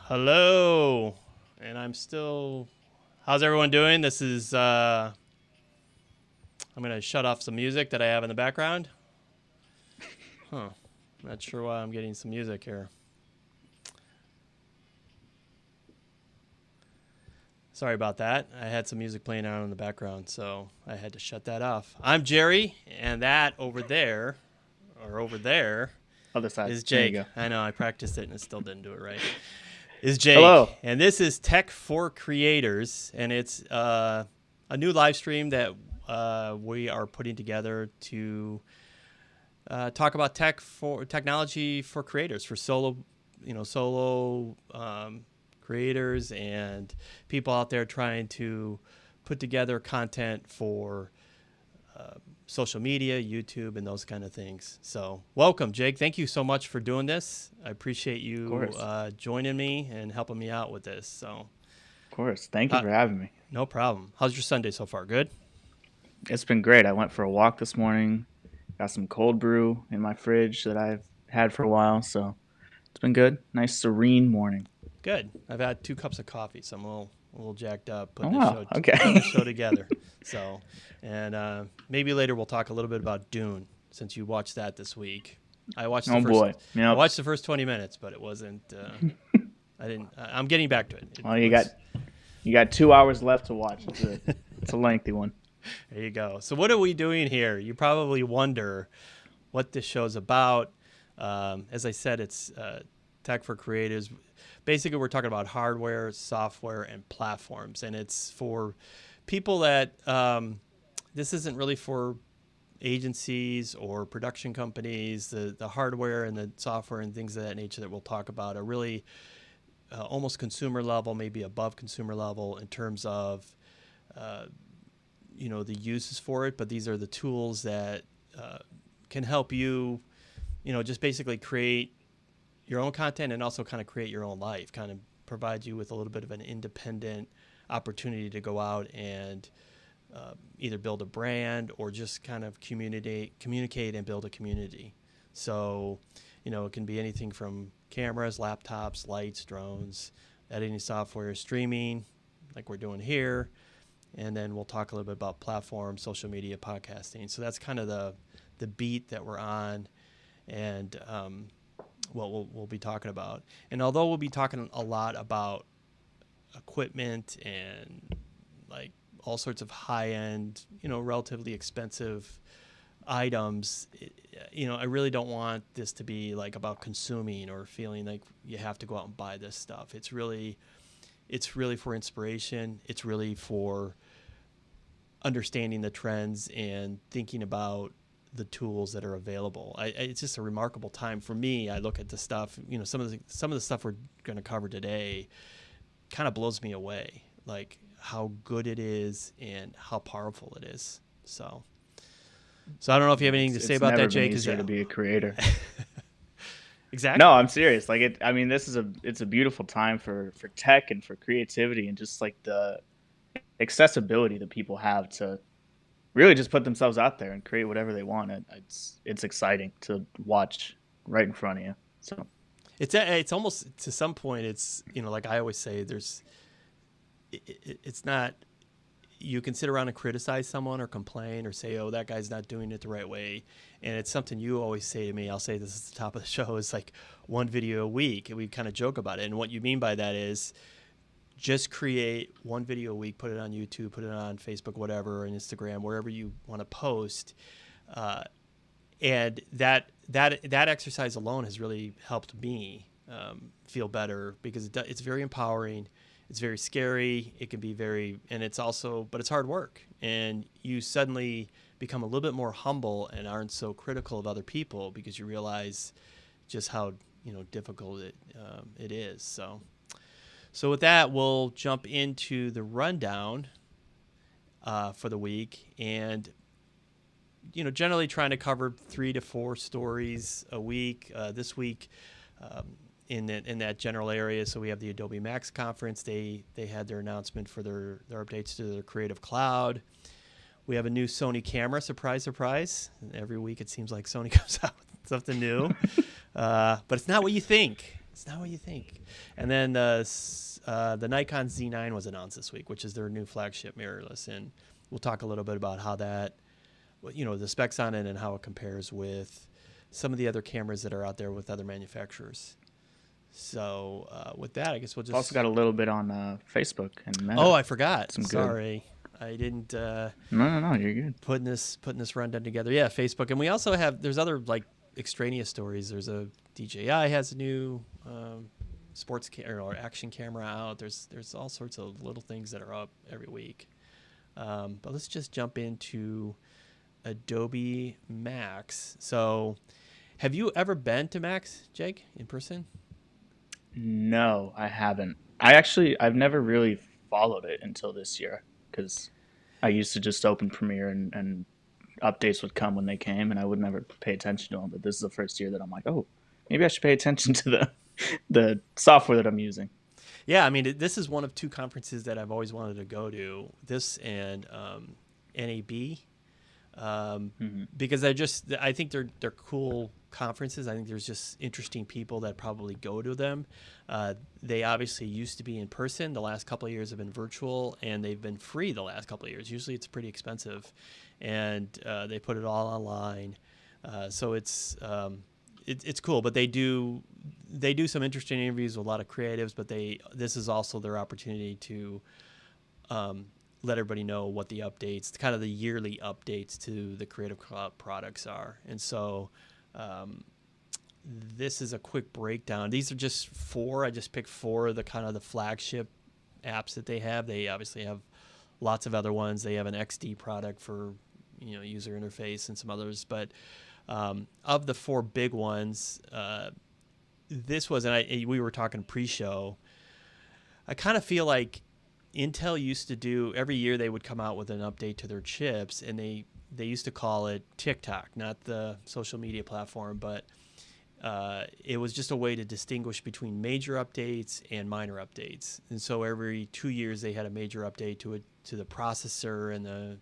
Hello, and I'm still. How's everyone doing? This is. I'm gonna shut off some music that I have in the background. Not sure why I'm getting some music here. Sorry about that. I had some music playing out in the background, so I had to shut that off. I'm Jerry, and that over there, Other side. is There you Jake. go. I know I practiced it and it still didn't do it right. Is Jake. Hello. And this is Tech for Creators, and it's a new live stream that we are putting together to talk about technology for creators, for solo creators and people out there trying to put together content for social media, YouTube, and those kind of things. So welcome, Jake. Thank you so much for doing this. I appreciate you joining me and helping me out with this. So, Of course. Thank you for having me. No problem. How's your Sunday so far? Good? It's been great. I went for a walk this morning. Got some cold brew in my fridge that I've had for a while. So it's been good. Nice, serene morning. Good. I've had 2 cups of coffee, so I'm a little jacked up putting putting the show together. So, and maybe later we'll talk a little bit about Dune, since you watched that this week. I watched the boy. Yep. I watched the first 20 minutes, but it wasn't. I'm getting back to it. Well, you got 2 hours left to watch. It's a lengthy one. There you go. So what are we doing here? You probably wonder what this show's about. As I said, it's Tech for Creators. Basically, we're talking about hardware, software, and platforms. And it's for people that this isn't really for agencies or production companies. The hardware and the software and things of that nature that we'll talk about are really almost consumer level, maybe above consumer level in terms of the uses for it. But these are the tools that can help you, just basically create your own content and also kind of create your own life, kind of provide you with a little bit of an independent opportunity to go out and either build a brand or just kind of communicate and build a community. So, it can be anything from cameras, laptops, lights, drones, editing software, streaming, like we're doing here. And then we'll talk a little bit about platforms, social media, podcasting. So that's kind of the beat that we're on and what we'll be talking about. And although we'll be talking a lot about equipment and like all sorts of high-end, relatively expensive items, I really don't want this to be like about consuming or feeling like you have to go out and buy this stuff. It's really for inspiration. It's really for understanding the trends and thinking about the tools that are available. It's just a remarkable time for me. I look at the stuff, some of the stuff we're going to cover today kind of blows me away, like how good it is and how powerful it is. So I don't know if you have anything to say about that, Jake. It's never been easier to be a creator. Exactly. No, I'm serious. Like it's a beautiful time for tech and for creativity and just like the accessibility that people have to really just put themselves out there and create whatever they want. It's exciting to watch right in front of you. So it's almost, to some point, it's like I always say, it's not, you can sit around and criticize someone or complain or say, oh, that guy's not doing it the right way. And it's something you always say to me. I'll say this at the top of the show, is like one video a week. And we kind of joke about it. And what you mean by that is just create one video a week, put it on YouTube, put it on Facebook, whatever, and Instagram, wherever you want to post. And that exercise alone has really helped me feel better, because it's very empowering. It's very scary. It can be but it's hard work. And you suddenly become a little bit more humble and aren't so critical of other people, because you realize just how, difficult it is. So with that, we'll jump into the rundown for the week. And, generally trying to cover 3 to 4 stories a week. This week, in that general area. So we have the Adobe Max conference. They had their announcement for their updates to their Creative Cloud. We have a new Sony Camera, surprise. And every week it seems like Sony comes out with something new. But it's not what you think. It's not what you think. And then the Nikon Z9 was announced this week, which is their new flagship mirrorless, and we'll talk a little bit about how that, the specs on it and how it compares with some of the other cameras that are out there with other manufacturers. So with that, I guess we'll just Also got a little bit on Facebook and Meta. Oh, I forgot. Some Sorry, I didn't. No, you're good. Putting this rundown together. Yeah, Facebook, and we also there's other like extraneous stories. There's a DJI has a new sports or action camera out. There's all sorts of little things that are up every week. But let's just jump into Adobe Max. So, have you ever been to Max, Jake, in person? No, I haven't. I've never really followed it until this year, because I used to just open Premiere and updates would come when they came, and I would never pay attention to them. But this is the first year that I'm like, oh, maybe I should pay attention to the software that I'm using. Yeah, I mean, this is one of two conferences that I've always wanted to go to. This and NAB, because I think they're cool conferences. I think there's just interesting people that probably go to them. They obviously used to be in person. The last couple of years have been virtual, and they've been free the last couple of years. Usually it's pretty expensive, and they put it all online. So it's cool, but they do some interesting interviews with a lot of creatives, but this is also their opportunity to let everybody know what the updates, kind of the yearly updates to the Creative Cloud products are. And so this is a quick breakdown. These are just four. I just picked four of the kind of the flagship apps that they have. They obviously have lots of other ones. They have an XD product for user interface and some others. But of the four big ones, this was, and we were talking pre-show, I kind of feel like Intel used to do, every year they would come out with an update to their chips, and they used to call it TikTok, not the social media platform, but it was just a way to distinguish between major updates and minor updates. And so every 2 years they had a major update to the processor and the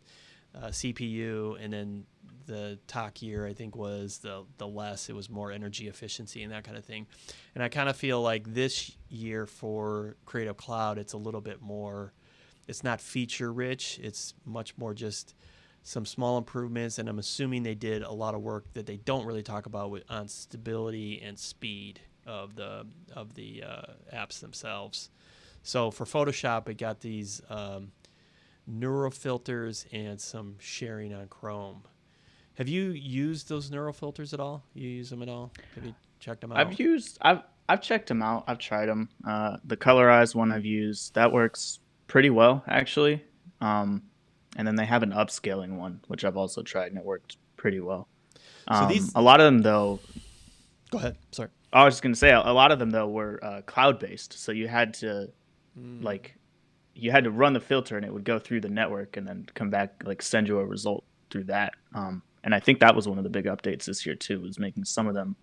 CPU, and then the talk year, I think, was the less. It was more energy efficiency and that kind of thing. And I kind of feel like this year for Creative Cloud, it's a little bit more, it's not feature rich. It's much more just some small improvements. And I'm assuming they did a lot of work that they don't really talk about on stability and speed of the apps themselves. So for Photoshop, it got these neural filters and some sharing on Chrome. Have you used those neural filters at all? You use them at all? Have you checked them out? I've checked them out. I've tried them. The colorized one I've used, that works pretty well, actually. And then they have an upscaling one, which I've also tried, and it worked pretty well. So a lot of them, though. Go ahead. Sorry. I was just gonna say, a lot of them though were cloud based, so you had to run the filter, and it would go through the network and then come back, send you a result through that. And I think that was one of the big updates this year too, was making some of them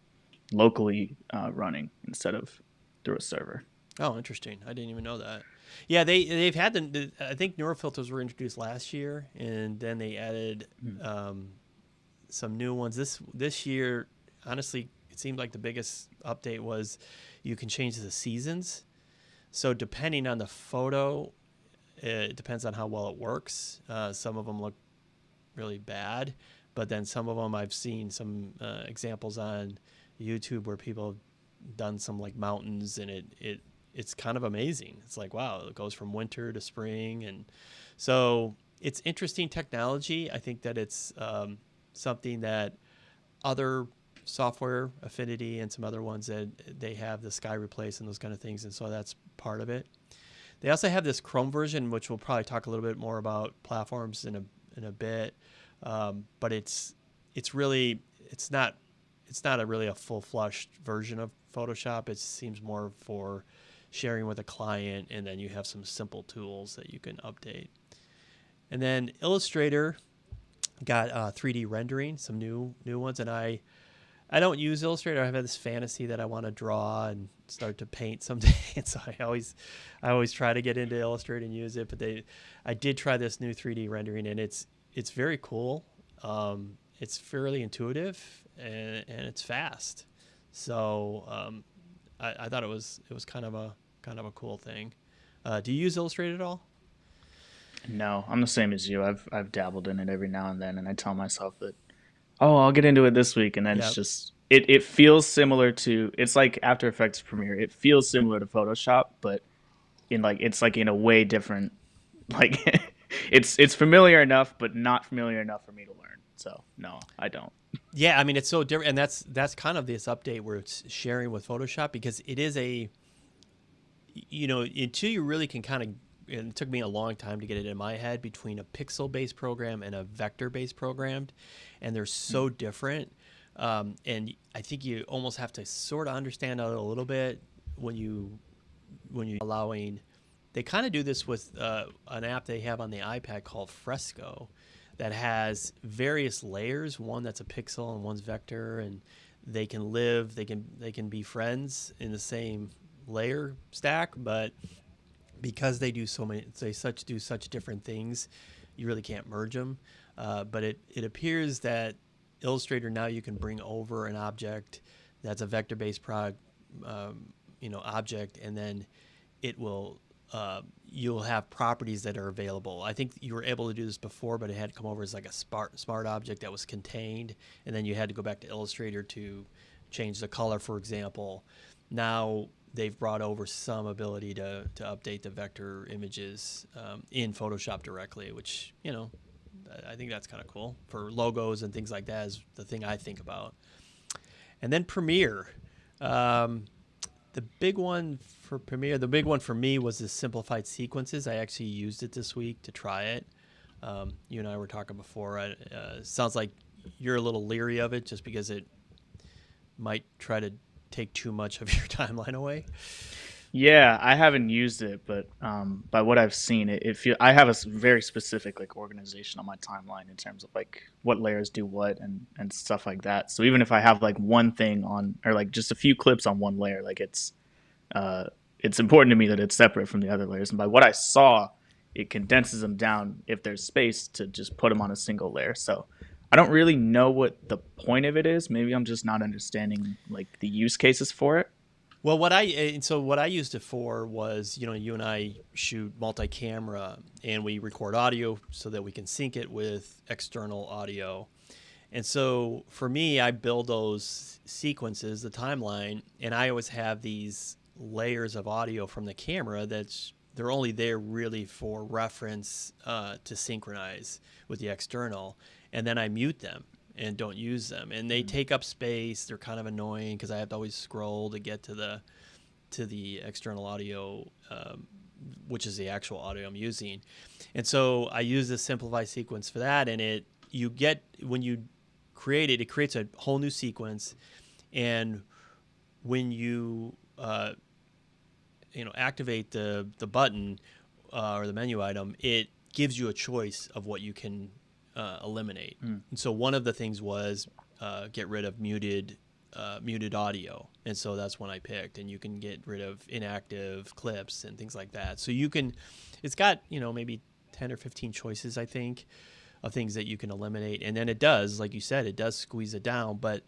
locally running instead of through a server. Oh, interesting. I didn't even know that. Yeah, they've had them. I think neural filters were introduced last year, and then they added some new ones this year. Honestly, it seemed like the biggest update was you can change the seasons. So depending on the photo, it depends on how well it works. Some of them look really bad, but then some of them I've seen some examples on YouTube where people have done some mountains, and it's kind of amazing. It's like, wow, it goes from winter to spring. And so it's interesting technology. I think that it's something that other software, Affinity and some other ones, that they have the sky replace and those kind of things. And so that's part of it. They also have this Chrome version, which we'll probably talk a little bit more about platforms in a bit. But it's not really a full-fledged version of Photoshop. It seems more for sharing with a client, and then you have some simple tools that you can update. And then Illustrator got 3D rendering, some new ones, and I don't use Illustrator. I have this fantasy that I want to draw and start to paint someday, and so I always try to get into Illustrator and use it. But I did try this new 3D rendering, and it's very cool. It's fairly intuitive, and it's fast. So I thought it was kind of a cool thing. Do you use Illustrator at all? No, I'm the same as you. I've dabbled in it every now and then, and I tell myself that, oh, I'll get into it this week, and then it's Yeah. just it feels similar to, it's like After Effects Premiere. It feels similar to Photoshop, but it's like in a way different. Like it's familiar enough, but not familiar enough for me to learn. So no, I don't. Yeah, I mean it's so different, and that's kind of this update where it's sharing with Photoshop, because it is until you really can kind of, and it took me a long time to get it in my head between a pixel-based program and a vector-based program, and they're so different. And I think you almost have to sort of understand it a little bit when you're allowing. They kind of do this with an app they have on the iPad called Fresco, that has various layers. One that's a pixel and one's vector, and they can be friends in the same layer stack, but because they do such different things, you really can't merge them. But it appears that Illustrator now you can bring over an object that's a vector-based object, and then it will you'll have properties that are available. I think you were able to do this before, but it had to come over as like a smart object that was contained, and then you had to go back to Illustrator to change the color, for example. Now they've brought over some ability to update the vector images in Photoshop directly, which, I think that's kind of cool for logos and things like that, is the thing I think about. And then Premiere. The big one for me was the Simplified Sequences. I actually used it this week to try it. You and I were talking before. Sounds like you're a little leery of it just because it might try to take too much of your timeline away. Yeah, I haven't used it, but by what I've seen, I have a very specific like organization on my timeline in terms of like what layers do what and stuff like that. So even if I have like one thing on, or like just a few clips on one layer, like it's important to me that it's separate from the other layers. And by what I saw, it condenses them down if there's space to just put them on a single layer. So I don't really know what the point of it is. Maybe I'm just not understanding like the use cases for it. Well, what I used it for was, you and I shoot multi-camera, and we record audio so that we can sync it with external audio. And so for me, I build those sequences, the timeline, and I always have these layers of audio from the camera they're only there really for reference to synchronize with the external, and then I mute them and don't use them, and they take up space. They're kind of annoying because I have to always scroll to get to the external audio, which is the actual audio I'm using. And so I use the Simplify sequence for that, and when you create it, it creates a whole new sequence, and when you activate the button or the menu item, it gives you a choice of what you can eliminate. And so one of the things was get rid of muted audio, and so that's one I picked. And you can get rid of inactive clips and things like that. So it's got maybe 10 or 15 choices, I think, of things that you can eliminate. And then it does, like you said, it does squeeze it down. But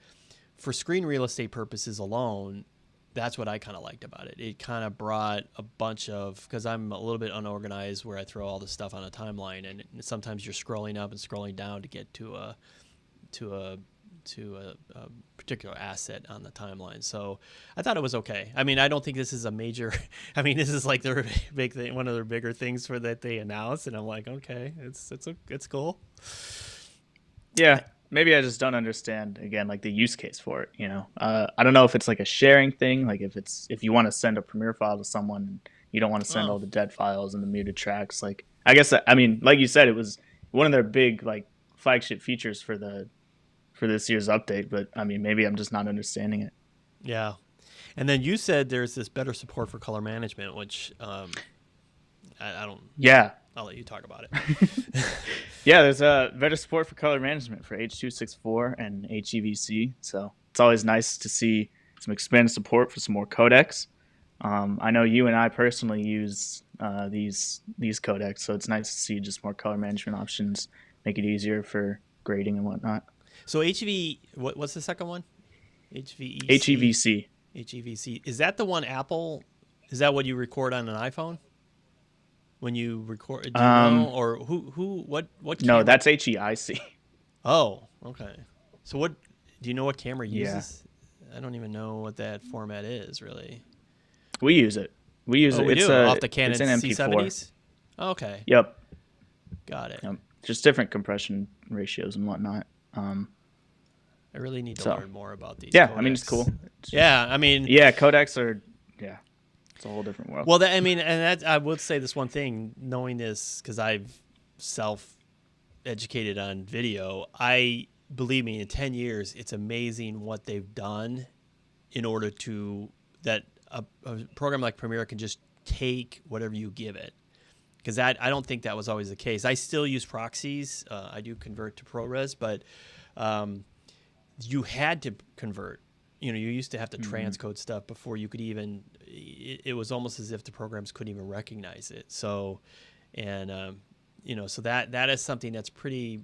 for screen real estate purposes alone, that's what I kind of liked about it. It kind of brought a bunch of, because I'm a little bit unorganized where I throw all this stuff on a timeline, and sometimes you're scrolling up and scrolling down to get to a particular asset on the timeline. So I thought it was okay. I mean, I don't think this is a major. I mean, this is like their big thing, one of their bigger things that they announced, and I'm like, okay, it's cool. Yeah. Maybe I just don't understand, again, like the use case for it. I don't know if it's like a sharing thing, like if you want to send a Premiere file to someone, and you don't want to send all the dead files and the muted tracks. Like, I guess, I mean, like you said, it was one of their big like flagship features for this year's update. But I mean, maybe I'm just not understanding it. Yeah, and then you said there's this better support for color management, which I don't. Yeah. I'll let you talk about it. Yeah, there's better support for color management for H.264 and HEVC. So it's always nice to see some expanded support for some more codecs. I know you and I personally use these codecs, so it's nice to see just more color management options, make it easier for grading and whatnot. So what's the second one? HVEC? HEVC. HEVC. Is that the one Apple? Is that what you record on an iPhone? When you record, do you know, or what camera? No, that's HEIC. Oh, okay. So what? Do you know what camera Yeah. uses? I don't even know what that format is really. We use it. We use it. We It's do off the Canon it's an MP4. C70s. Oh, okay, Yep. got it. Yep. Just different compression ratios and whatnot. I really need to learn more about these. Yeah, codecs. I mean, it's cool. Yeah, I mean, yeah, codecs are it's a whole different world. Well, I mean, and that I would say this one thing, knowing this because I've self-educated on video. Believe me, in 10 years, it's amazing what they've done in order to that a program like Premiere can just take whatever you give it. Because I don't think that was always the case. I still use proxies. I do convert to ProRes, but you had to convert. You used to have to transcode stuff before you could even. It was almost as if the programs couldn't even recognize it. So, and so that is something that's pretty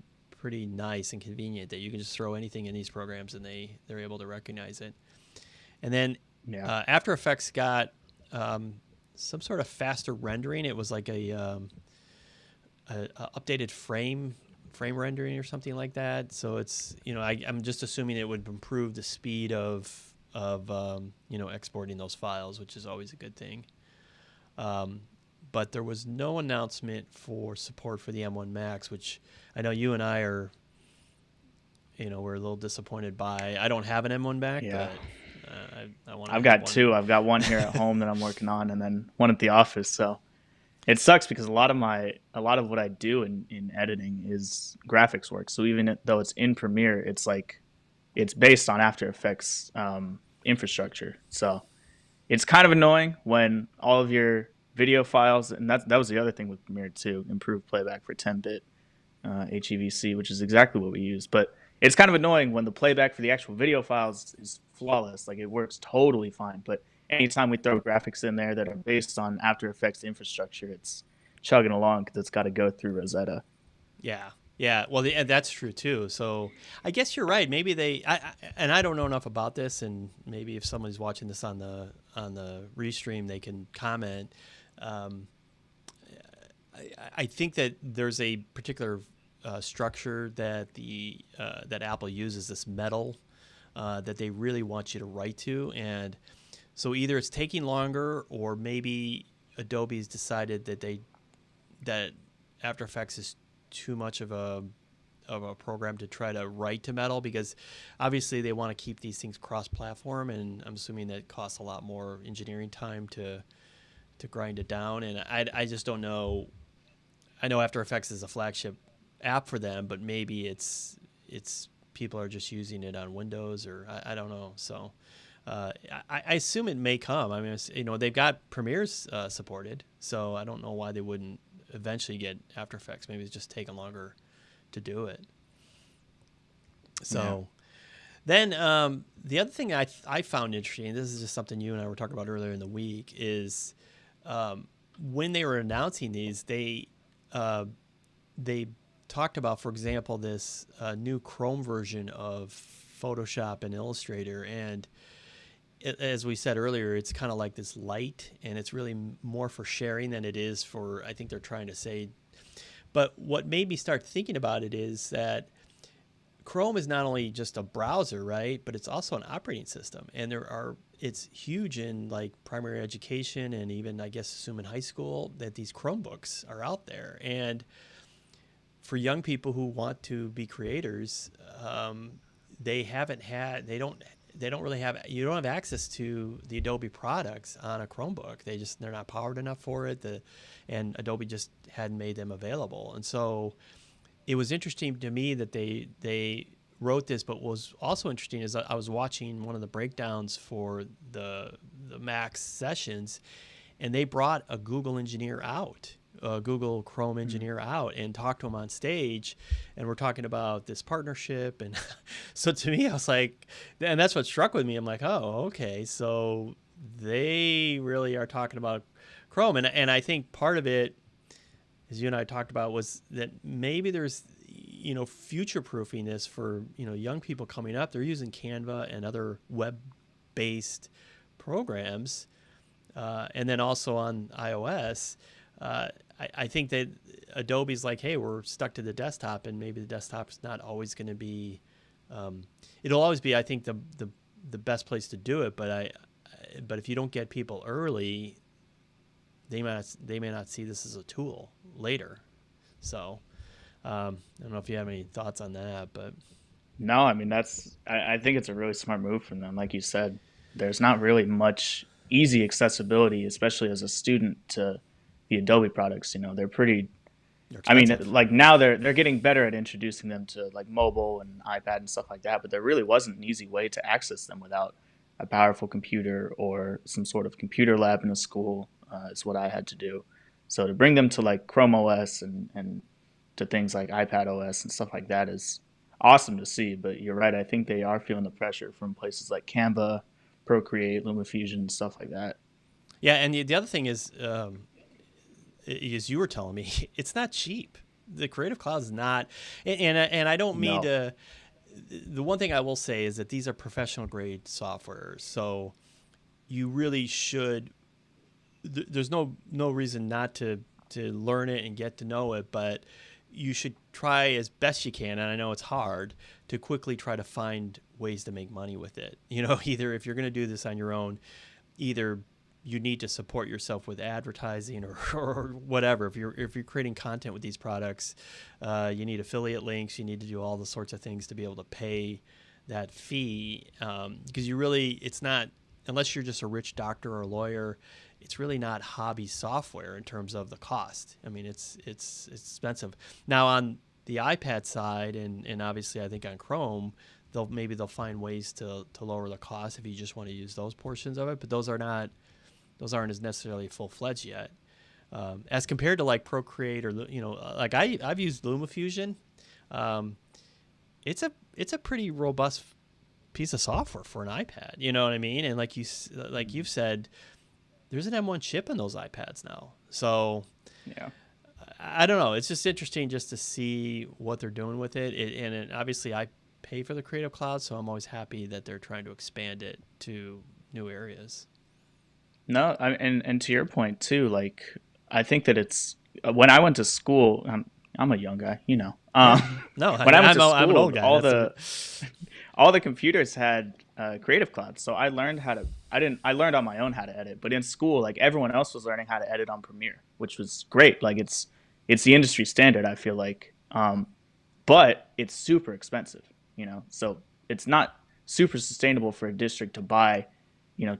nice and convenient that you can just throw anything in these programs and they're able to recognize it. And then After Effects got some sort of faster rendering. It was like a updated frame rendering or something like that. So it's I'm just assuming it would improve the speed of exporting those files, which is always a good thing. But there was no announcement for support for the M1 Max, which I know you and I are, we're a little disappointed by. I don't have an M1 Max, but I want. I've got two. I've got one here at home that I'm working on, and then one at the office. So it sucks because a lot of what I do in editing is graphics work. So even though it's in Premiere, it's based on After Effects infrastructure. So it's kind of annoying when all of your video files, and that was the other thing with Premiere too, improved playback for 10-bit HEVC, which is exactly what we use. But it's kind of annoying when the playback for the actual video files is flawless. Like, it works totally fine. But anytime we throw graphics in there that are based on After Effects infrastructure, it's chugging along because it's got to go through Rosetta. Yeah. Well, that's true too. So I guess you're right. Maybe and I don't know enough about this, and maybe if somebody's watching this on the restream, they can comment. I think that there's a particular structure that that Apple uses, this metal that they really want you to write to, and so either it's taking longer, or maybe Adobe's decided that After Effects is too much of a program to try to write to metal, because obviously they want to keep these things cross-platform, and I'm assuming that costs a lot more engineering time to grind it down. And I just don't know. I know After Effects is a flagship app for them, but maybe it's people are just using it on Windows, or I don't know. So I assume it may come. I mean, they've got Premiere's supported, so I don't know why they wouldn't eventually get After Effects. Maybe it's just taking longer to do it. So then the other thing I found interesting, and this is just something you and I were talking about earlier in the week, is when they were announcing these, they talked about, for example, this new Chrome version of Photoshop and Illustrator, and as we said earlier, it's kind of like this light, and it's really more for sharing than it is for, I think they're trying to say. But what made me start thinking about it is that Chrome is not only just a browser, right, but it's also an operating system, and it's huge in like primary education, and even, I guess, assume in high school, that these Chromebooks are out there. And for young people who want to be creators, you don't have access to the Adobe products on a Chromebook. They're not powered enough for it. And Adobe just hadn't made them available. And so it was interesting to me that they wrote this, but what was also interesting is I was watching one of the breakdowns for the Max sessions, and they brought a Google engineer out, a Google Chrome engineer out, and talked to him on stage, and we're talking about this partnership. And so to me, I was like, and that's what struck with me. I'm like, oh, okay, so they really are talking about Chrome. And I think part of it, as you and I talked about, was that maybe there's future-proofing this for young people coming up. They're using Canva and other web-based programs, and then also on iOS, I think that Adobe's like, hey, we're stuck to the desktop, and maybe the desktop's not always going to be. It'll always be, I think, the best place to do it. But if you don't get people early, they may not see this as a tool later. So I don't know if you have any thoughts on that, but No, I mean I think it's a really smart move from them. Like you said, there's not really much easy accessibility, especially as a student, to the Adobe products. They're pretty. they're I mean, expensive. like now they're getting better at introducing them to like mobile and iPad and stuff like that. But there really wasn't an easy way to access them without a powerful computer or some sort of computer lab in a school. Is what I had to do. So to bring them to like Chrome OS and to things like iPad OS and stuff like that is awesome to see. But you're right. I think they are feeling the pressure from places like Canva, Procreate, LumaFusion, and stuff like that. Yeah, and the other thing is, as you were telling me, it's not cheap. The Creative Cloud is not, and I don't mean No. to. The one thing I will say is that these are professional grade software, so you really should. There's no reason not to learn it and get to know it, but you should try as best you can, and I know it's hard, to quickly try to find ways to make money with it. Either if you're going to do this on your own, either you need to support yourself with advertising or whatever. If you're creating content with these products, you need affiliate links. You need to do all the sorts of things to be able to pay that fee, because it's not, unless you're just a rich doctor or a lawyer, it's really not hobby software in terms of the cost. I mean, it's expensive. Now on the iPad side, and obviously I think on Chrome, they'll find ways to lower the cost if you just want to use those portions of it. But those aren't as necessarily full-fledged yet, as compared to like Procreate or like I've used LumaFusion. It's a pretty robust piece of software for an iPad. You know what I mean? And like you've said, there's an M1 chip in those iPads now. So Yeah. I don't know. It's just interesting just to see what they're doing with it. And obviously I pay for the Creative Cloud, so I'm always happy that they're trying to expand it to new areas. No, and to your point too, like I think that it's when I went to school. I'm a young guy. Yeah. No, When I went to I'm an school, old guy. all the computers had Creative Cloud, so I learned how to. I learned on my own how to edit, but in school, like everyone else was learning how to edit on Premiere, which was great. Like it's the industry standard, I feel like, but it's super expensive. So it's not super sustainable for a district to buy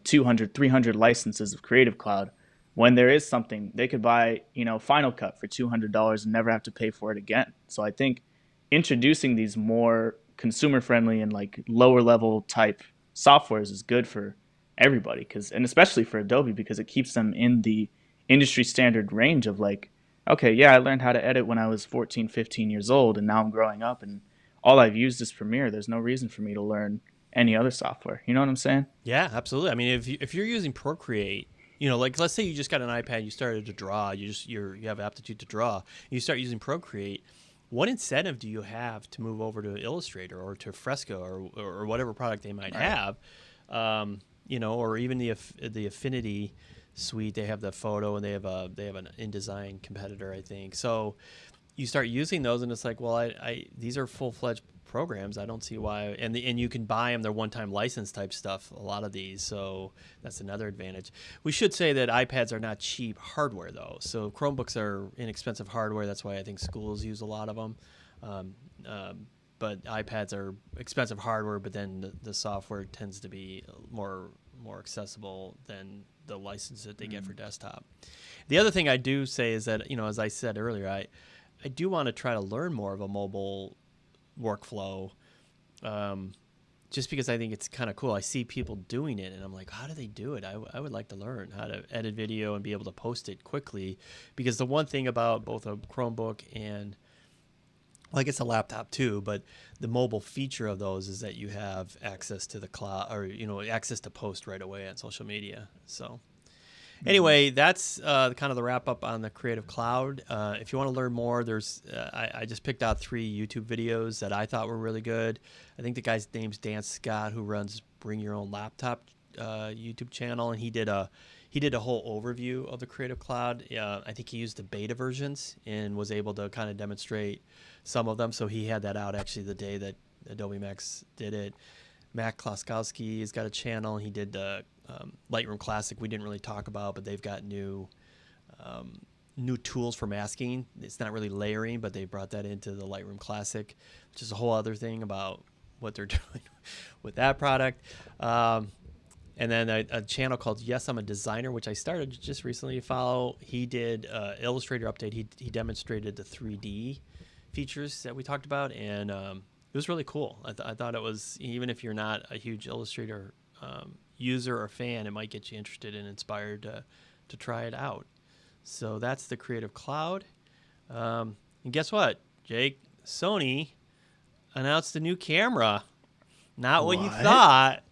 200, 300 licenses of Creative Cloud when there is something they could buy, Final Cut for $200 and never have to pay for it again. So I think introducing these more consumer friendly and like lower level type softwares is good for everybody, and especially for Adobe, because it keeps them in the industry standard range of like, okay, yeah, I learned how to edit when I was 14, 15 years old, and now I'm growing up and all I've used is Premiere. There's no reason for me to learn any other software. You know what I'm saying? Yeah, absolutely. I mean, if you're using Procreate, like let's say you just got an iPad, you started to draw, you have aptitude to draw, you start using Procreate. What incentive do you have to move over to Illustrator or to Fresco or whatever product they might have? Or even the Affinity suite, they have the photo and they have an InDesign competitor, I think. So you start using those and it's like, well, these are full-fledged programs. I don't see why, and you can buy them. They're one-time license type stuff, a lot of these, so that's another advantage. We should say that iPads are not cheap hardware though, so Chromebooks are inexpensive hardware. That's why I think schools use a lot of them, but iPads are expensive hardware, but then the software tends to be more accessible than the license that they get for desktop. The other thing I do say is that, as I said earlier, I do want to try to learn more of a mobile workflow, just because I think it's kind of cool. I see people doing it and I'm like, how do they do it? I would like to learn how to edit video and be able to post it quickly, because the one thing about both a Chromebook and, well, I guess a laptop too, but the mobile feature of those is that you have access to the cloud, or access to post right away on social media. So anyway, that's kind of the wrap up on the Creative Cloud. If you want to learn more, there's I just picked out 3 YouTube videos that I thought were really good. I think the guy's name's Dan Scott, who runs Bring Your Own Laptop YouTube channel, and he did a whole overview of the Creative Cloud. I think he used the beta versions and was able to kind of demonstrate some of them. So he had that out actually the day that Adobe Max did it. Matt Kloskowski has got a channel. He did the Lightroom Classic we didn't really talk about, but they've got new tools for masking. It's not really layering, but they brought that into the Lightroom Classic, which is a whole other thing about what they're doing with that product. And then a channel called Yes, I'm a Designer, which I started just recently to follow. He did Illustrator update. He demonstrated the 3D features that we talked about, and it was really cool. I thought it was, even if you're not a huge Illustrator user or fan, it might get you interested and inspired to try it out. So that's the Creative Cloud. And guess what, Jake? Sony announced a new camera. Not what you thought.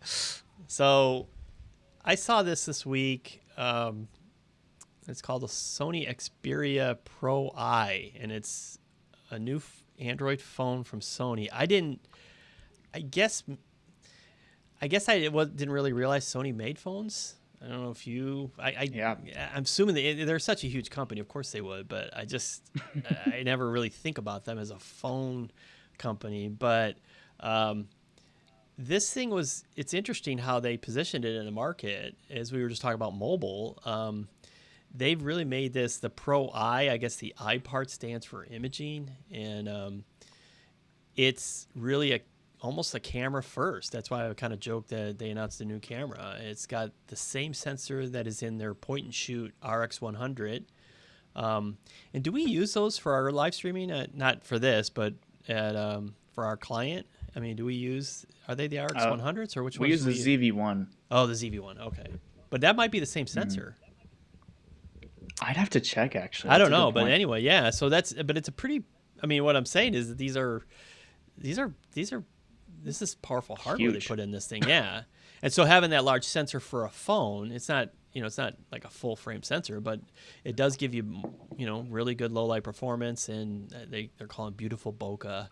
So I saw this week. It's called the Sony Xperia Pro I, and it's a new Android phone from Sony. I didn't really realize Sony made phones. I don't know if you. I'm assuming they're such a huge company. Of course they would, but I never really think about them as a phone company. But this thing it's interesting how they positioned it in the market. As we were just talking about mobile, they've really made this the Pro I. I guess the I part stands for imaging, and it's really almost a camera first. That's why I kind of joked that they announced a new camera. It's got the same sensor that is in their point and shoot RX100. And do we use those for our live streaming? Not for this, but for our client. I mean, are they the RX100s or which ones? We use the ZV-1. Oh, the ZV-1. Okay. But that might be the same sensor. I'd have to check, actually. I don't know, but anyway, yeah. So but it's a pretty, I mean, what I'm saying is that this is powerful hardware they put in this thing. Yeah. And so having that large sensor for a phone, it's not like a full frame sensor, but it does give you, really good low light performance, and they're calling it beautiful bokeh.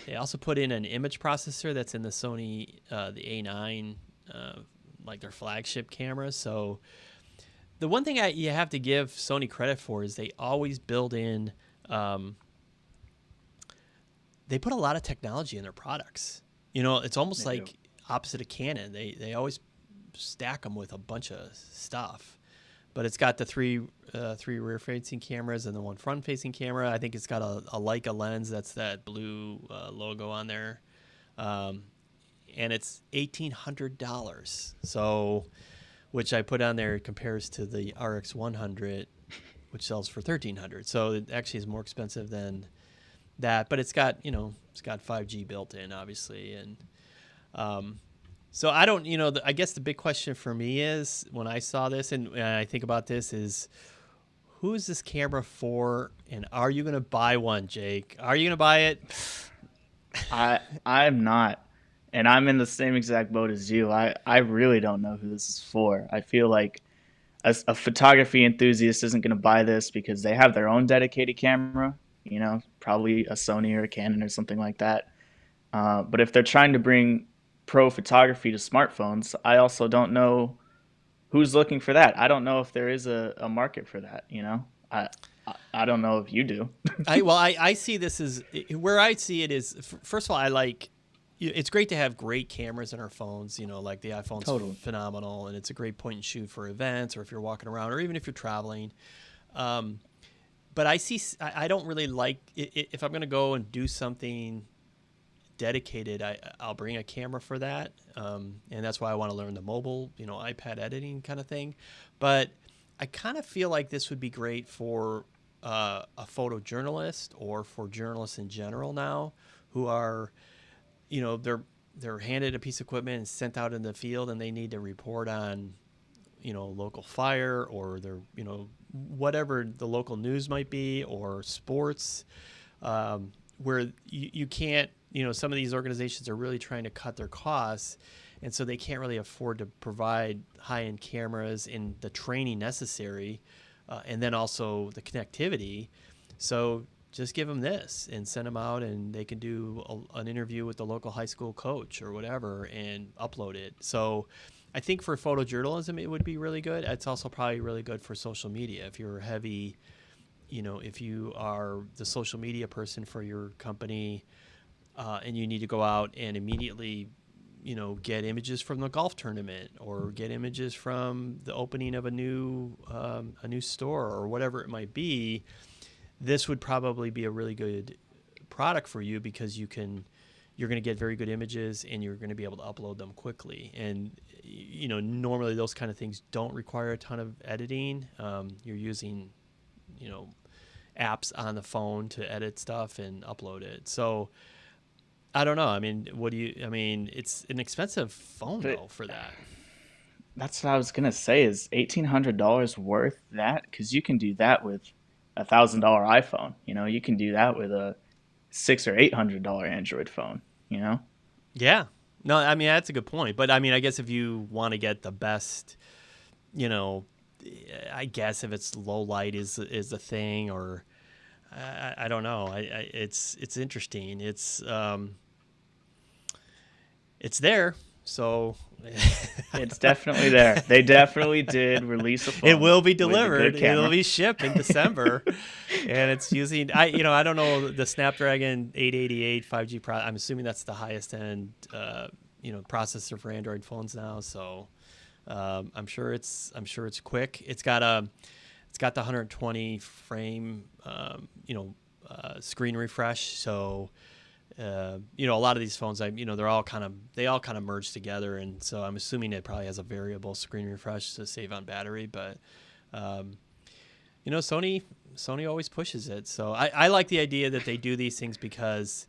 They also put in an image processor that's in the Sony, the A9, like their flagship cameras. So the one thing you have to give Sony credit for is they always build in, they put a lot of technology in their products. It's almost like opposite of Canon. They always stack them with a bunch of stuff. But it's got the three rear-facing cameras and the one front-facing camera. I think it's got a Leica lens. That's that blue logo on there. And it's $1,800. So, which I put on there compares to the RX100, which sells for $1,300. So it actually is more expensive than that. But it's got 5G built in, obviously. And so I don't, I guess the big question for me is when I saw this and I think about this is, who is this camera for, and are you going to buy one, Jake? Are you going to buy it? I'm not, and I'm in the same exact boat as you. I really don't know who this is for. I feel like a photography enthusiast isn't going to buy this because they have their own dedicated camera, probably a Sony or a Canon or something like that. But if they're trying to bring pro photography to smartphones, I also don't know who's looking for that. I don't know if there is a market for that. I don't know if you do. I see this as where I see it is. First of all, it's great to have great cameras in our phones. Like the iPhone's phenomenal, and it's a great point and shoot for events or if you're walking around or even if you're traveling. But I don't really like if I'm going to go and do something dedicated, I'll bring a camera for that, and that's why I want to learn the mobile, iPad editing kind of thing. But I kind of feel like this would be great for a photojournalist or for journalists in general now, who are, they're handed a piece of equipment and sent out in the field, and they need to report on, local fire or their, whatever the local news might be or sports, where you can't. Some of these organizations are really trying to cut their costs, and so they can't really afford to provide high-end cameras and the training necessary, and then also the connectivity. So just give them this and send them out, and they can do an interview with the local high school coach or whatever and upload it. So I think for photojournalism, it would be really good. It's also probably really good for social media. If you're heavy, if you are the social media person for your company, and you need to go out and immediately, get images from the golf tournament or get images from the opening of a new store or whatever it might be, this would probably be a really good product for you, because you're going to get very good images and you're going to be able to upload them quickly. And, normally those kind of things don't require a ton of editing. You're using, apps on the phone to edit stuff and upload it. So I don't know. I mean, it's an expensive phone though for that. That's what I was gonna say. Is $1,800 worth that? Because you can do that with $1,000 iPhone. You can do that with a $600 or $800 Android phone. Yeah. No, I mean, that's a good point. But I mean, I guess if you want to get the best, I guess if it's low light is the thing, or I don't know. It's interesting. It's there. So It's definitely there. They definitely did release a phone. It will be delivered. It will be shipped in December, and it's using I don't know, the Snapdragon 888 5G I'm assuming that's the highest end processor for Android phones now. So I'm sure it's quick. It's got the 120 frame screen refresh. So a lot of these phones, they all kind of merge together, and so I'm assuming it probably has a variable screen refresh to save on battery. But Sony always pushes it. So I like the idea that they do these things, because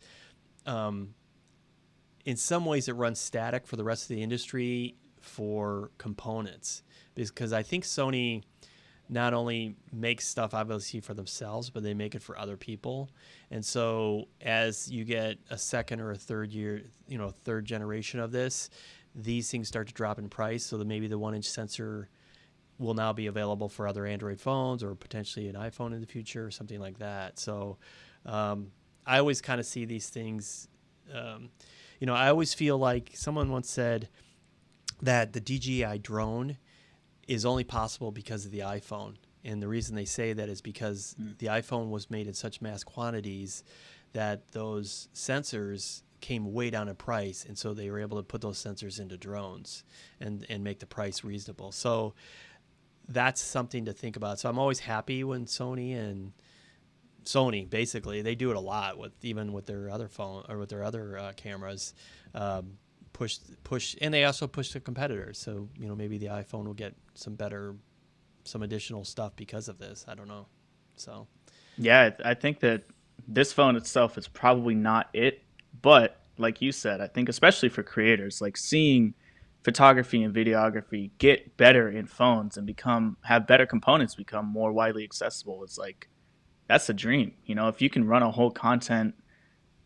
in some ways it runs static for the rest of the industry for components, because I think Sony not only makes stuff obviously for themselves, but they make it for other people. And so as you get a second or a third generation of this, these things start to drop in price. So that maybe the 1-inch sensor will now be available for other Android phones, or potentially an iPhone in the future, or something like that. So I always kind of see these things. I always feel like someone once said that the DJI drone is only possible because of the iPhone. And the reason they say that is because the iPhone was made in such mass quantities that those sensors came way down in price. And so they were able to put those sensors into drones and make the price reasonable. So that's something to think about. So I'm always happy when Sony basically, they do it a lot even with their other phone or with their other cameras, push, and they also push the competitors. So maybe the iPhone will get some additional stuff because of this. I don't know. So yeah, I think that this phone itself is probably not it, but like you said, I think especially for creators, like seeing photography and videography get better in phones and have better components, become more widely accessible, it's like, that's a dream. If you can run a whole content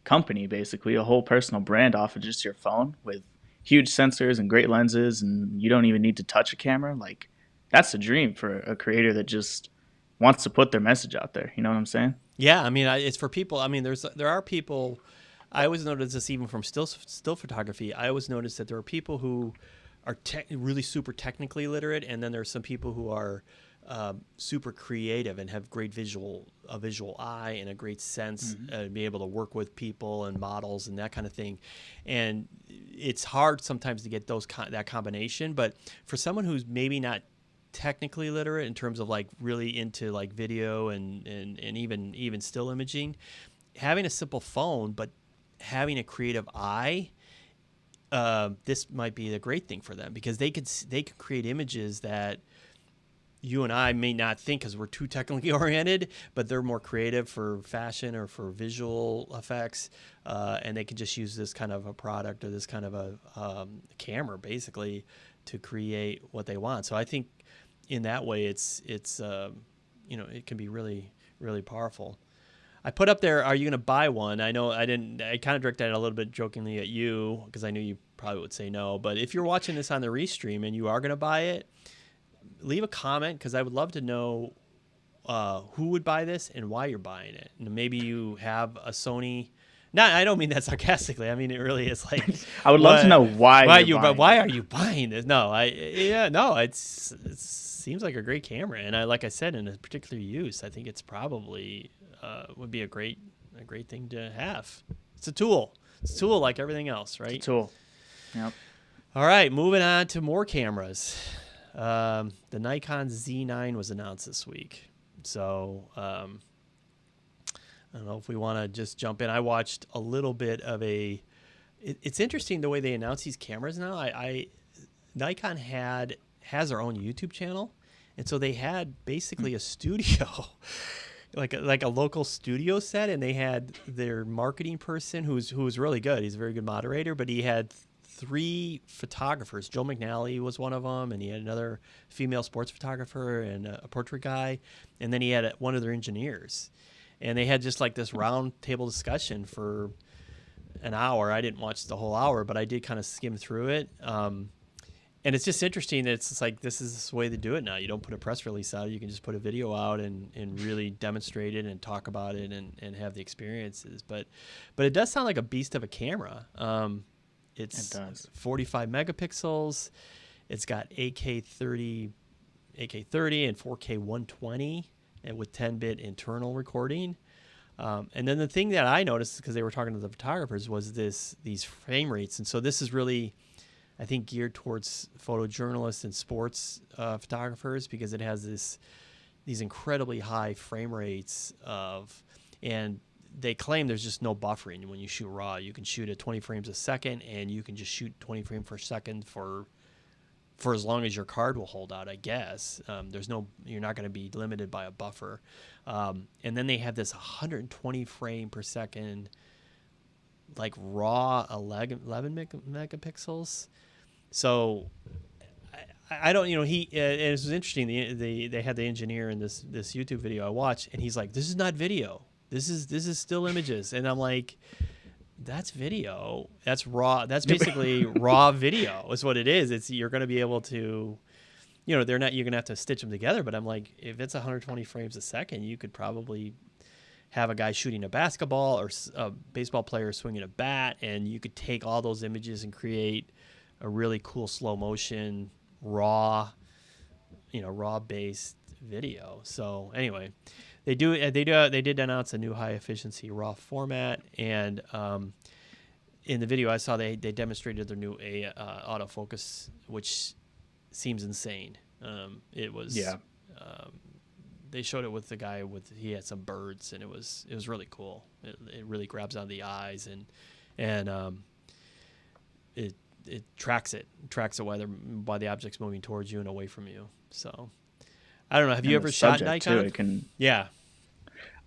company, basically a whole personal brand off of just your phone with huge sensors and great lenses, and you don't even need to touch a camera, like, that's a dream for a creator that just wants to put their message out there. You know what I'm saying? Yeah, I mean, it's for people. I mean, there are people. I always notice this even from still photography. I always notice that there are people who are really super technically literate, and then there are some people who are super creative and have a visual eye and a great sense, to be able to work with people and models and that kind of thing. And it's hard sometimes to get that combination. But for someone who's maybe not technically literate in terms of like really into like video and even still imaging, having a simple phone but having a creative eye, this might be the great thing for them, because they could create images that you and I may not think, because we're too technically oriented, but they're more creative for fashion or for visual effects, and they can just use this kind of a product or this kind of a camera basically to create what they want. So I think in that way, it's it can be really, really powerful. I put up there, are you going to buy one? I know I kind of directed it a little bit jokingly at you, because I knew you probably would say no. But if you're watching this on the restream and you are going to buy it, leave a comment, because I would love to know who would buy this and why you're buying it. And maybe you have a Sony. No, I don't mean that sarcastically. I mean it really is like. I would love to know why why you're are you buying this? No, it seems like a great camera, and like I said, in a particular use, I think it's probably would be a great thing to have. It's a tool. It's a tool like everything else, right? It's a tool. Yep. All right, moving on to more cameras. The Nikon Z9 was announced this week. So I don't know if we want to just jump in. I watched a little bit of it's interesting the way they announce these cameras now. Nikon has their own YouTube channel, and so they had basically a studio, like a local studio set, and they had their marketing person who was really good. He's a very good moderator, but he had 3 photographers. Joe McNally was one of them, and he had another female sports photographer and a portrait guy, and then he had one of their engineers. And they had just like this round table discussion for an hour. I didn't watch the whole hour, but I did kind of skim through it. And it's just interesting that it's just like this is the way to do it now. You don't put a press release out. You can just put a video out and really demonstrate it and talk about it and have the experiences. But it does sound like a beast of a camera. It does. 45 megapixels. It's got 8K 30 and 4K 120 and with 10-bit internal recording. And then the thing that I noticed, because they were talking to the photographers, was these frame rates. And so this is really, I think, geared towards photojournalists and sports photographers, because it has these incredibly high frame rates and they claim there's just no buffering when you shoot RAW. You can shoot at 20 frames a second, and you can just shoot 20 frames per second for as long as your card will hold out, I guess. You're not going to be limited by a buffer. And then they have this 120 frame per second, like RAW 11 megapixels. So I don't, it was interesting. They had the engineer in this YouTube video I watched, and he's like, "This is not video. This is still images." And I'm like, that's video. That's raw. That's basically raw video is what it is. You're going to be able to, you're going to have to stitch them together. But I'm like, if it's 120 frames a second, you could probably have a guy shooting a basketball or a baseball player swinging a bat, and you could take all those images and create a really cool slow motion, raw based video. So anyway, they did announce a new high efficiency RAW format, and in the video I saw they demonstrated their new autofocus, which seems insane. It was they showed it with the guy he had some birds, and it was really cool. It really grabs on the eyes, and it tracks it by the object's moving towards you and away from you. So I don't know. Have you ever shot Nikon? Yeah.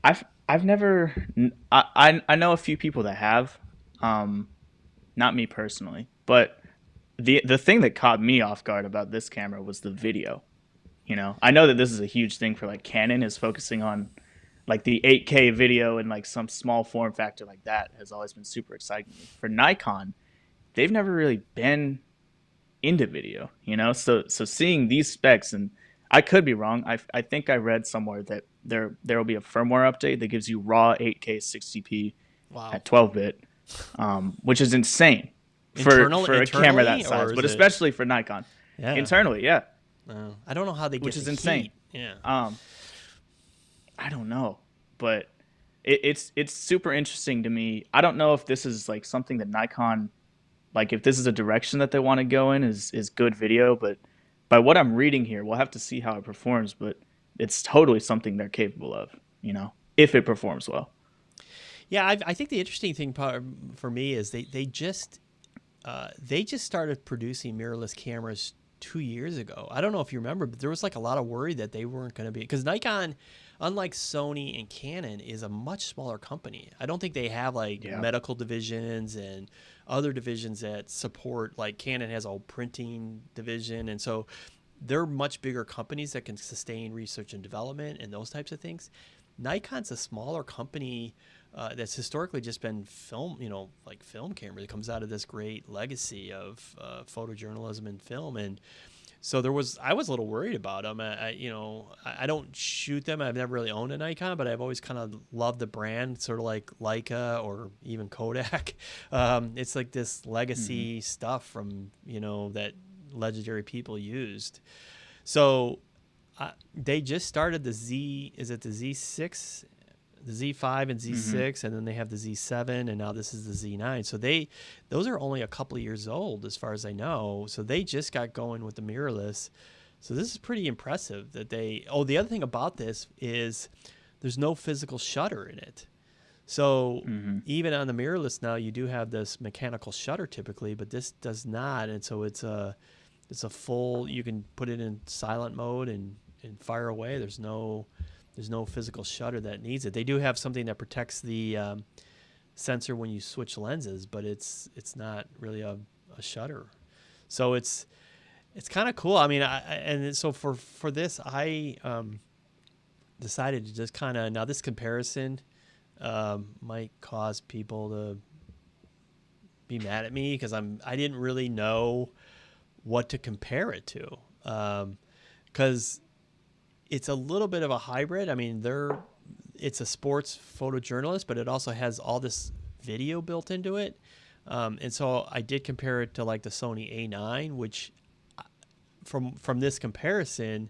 I've never. I know a few people that have, not me personally, but the thing that caught me off guard about this camera was the video. I know that this is a huge thing for like Canon, is focusing on like the 8K video, and like some small form factor like that has always been super exciting. For Nikon, they've never really been into video, So seeing these specs, and I could be wrong. I think I read somewhere that there will be a firmware update that gives you raw 8K 60p at 12-bit, which is insane for a camera that size, but especially for Nikon. Yeah. Internally, yeah. I don't know how they get which is insane. Heat. Yeah. I don't know, but it's super interesting to me. I don't know if this is like something that Nikon, like if this is a direction that they want to go in, is good video, but by what I'm reading here, we'll have to see how it performs, but it's totally something they're capable of, if it performs well. Yeah, I think the interesting thing for me is they just started producing mirrorless cameras 2 years ago. I don't know if you remember, but there was like a lot of worry that they weren't going to be, because Nikon, unlike Sony and Canon, is a much smaller company. I don't think they have medical divisions and other divisions that support, like Canon has a printing division, and so they're much bigger companies that can sustain research and development and those types of things. Nikon's a smaller company that's historically just been film, like film camera. It comes out of this great legacy of photojournalism and film, and So I was a little worried about them. I don't shoot them. I've never really owned a Nikon, but I've always kind of loved the brand, sort of like Leica or even Kodak. It's like this legacy stuff from, that legendary people used. So they just started the is it the Z6, the Z5 and Z6, and then they have the Z7, and now this is the Z9. So those are only a couple of years old as far as I know. So they just got going with the mirrorless. So this is pretty impressive that the other thing about this is there's no physical shutter in it. So even on the mirrorless now, you do have this mechanical shutter typically, but this does not. And so it's a full, you can put it in silent mode and fire away. There's no physical shutter that needs it. They do have something that protects the sensor when you switch lenses, but it's not really a shutter. So it's kind of cool. I mean, and so for this, I decided to just kind of, now this comparison might cause people to be mad at me because I didn't really know what to compare it to, because it's a little bit of a hybrid. I mean, it's a sports photojournalist, but it also has all this video built into it. And so I did compare it to like the Sony A9, which from this comparison,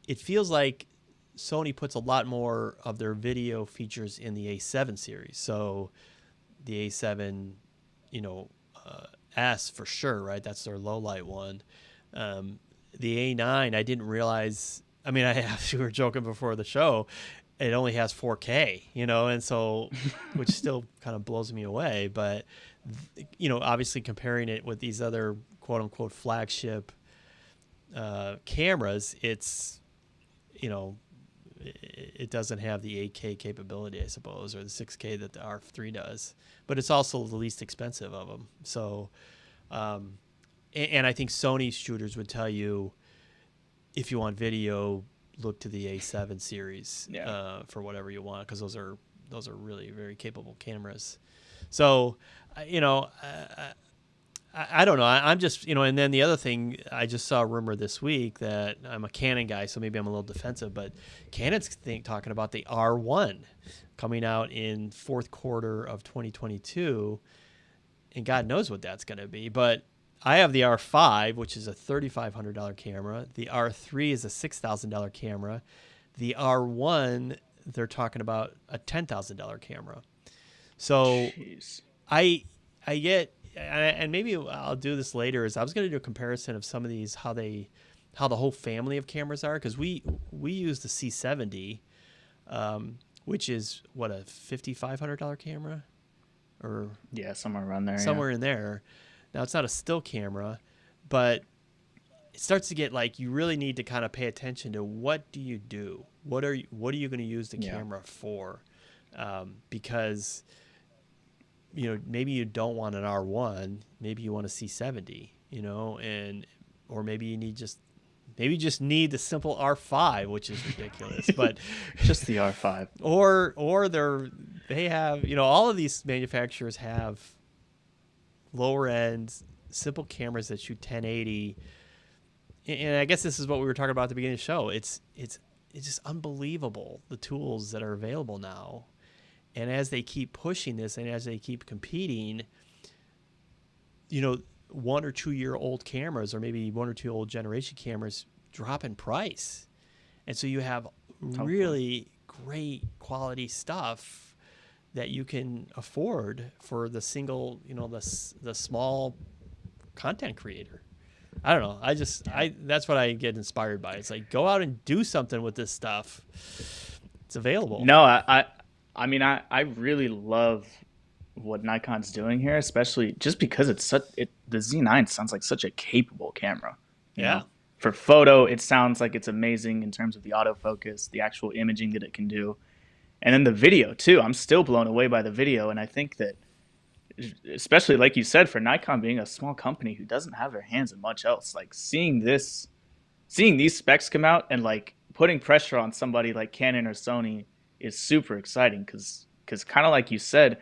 it feels like Sony puts a lot more of their video features in the A7 series. So the A7, S for sure, right? That's their low light one. The A9, I didn't realize. I mean, we were joking before the show. It only has 4K, and so, which still kind of blows me away. But, obviously comparing it with these other quote unquote flagship cameras, it's, it doesn't have the 8K capability, I suppose, or the 6K that the R3 does. But it's also the least expensive of them. So, and I think Sony shooters would tell you, if you want video, look to the A7 series for whatever you want, because those are really very capable cameras. So, I don't know. I'm just, and then the other thing, I just saw a rumor this week that I'm a Canon guy, so maybe I'm a little defensive, but Canon's talking about the R1 coming out in fourth quarter of 2022, and God knows what that's going to be. But I have the R5, which is a $3,500 camera. The R3 is a $6,000 camera. The R1, they're talking about a $10,000 camera. So jeez. I get, and maybe I'll do this later, is I was going to do a comparison of some of these, how the whole family of cameras are, because we use the C70, which is what, a $5,500 camera, or somewhere around there, in there. Now, it's not a still camera, but it starts to get like, you really need to kind of pay attention to what do you do? What are you going to use the camera for? Because, maybe you don't want an R1, maybe you want a C70, or maybe you just need the simple R5, which is ridiculous, but just the R5. Or they have, all of these manufacturers have lower end simple cameras that shoot 1080, and I guess this is what we were talking about at the beginning of the show. It's just unbelievable, the tools that are available now, and as they keep pushing this and as they keep competing, 1 or 2 year old cameras, or maybe 1 or 2 old generation cameras, drop in price, and so you have really great quality stuff that you can afford for the single, the small content creator. I don't know. That's what I get inspired by. It's like, go out and do something with this stuff. It's available. No, I mean, I really love what Nikon's doing here, especially just because the Z9 sounds like such a capable camera. You know? For photo, it sounds like it's amazing in terms of the autofocus, the actual imaging that it can do. And then the video too. I'm still blown away by the video, and I think that, especially like you said, for Nikon being a small company who doesn't have their hands in much else, like seeing these specs come out and like putting pressure on somebody like Canon or Sony is super exciting, because kind of like you said,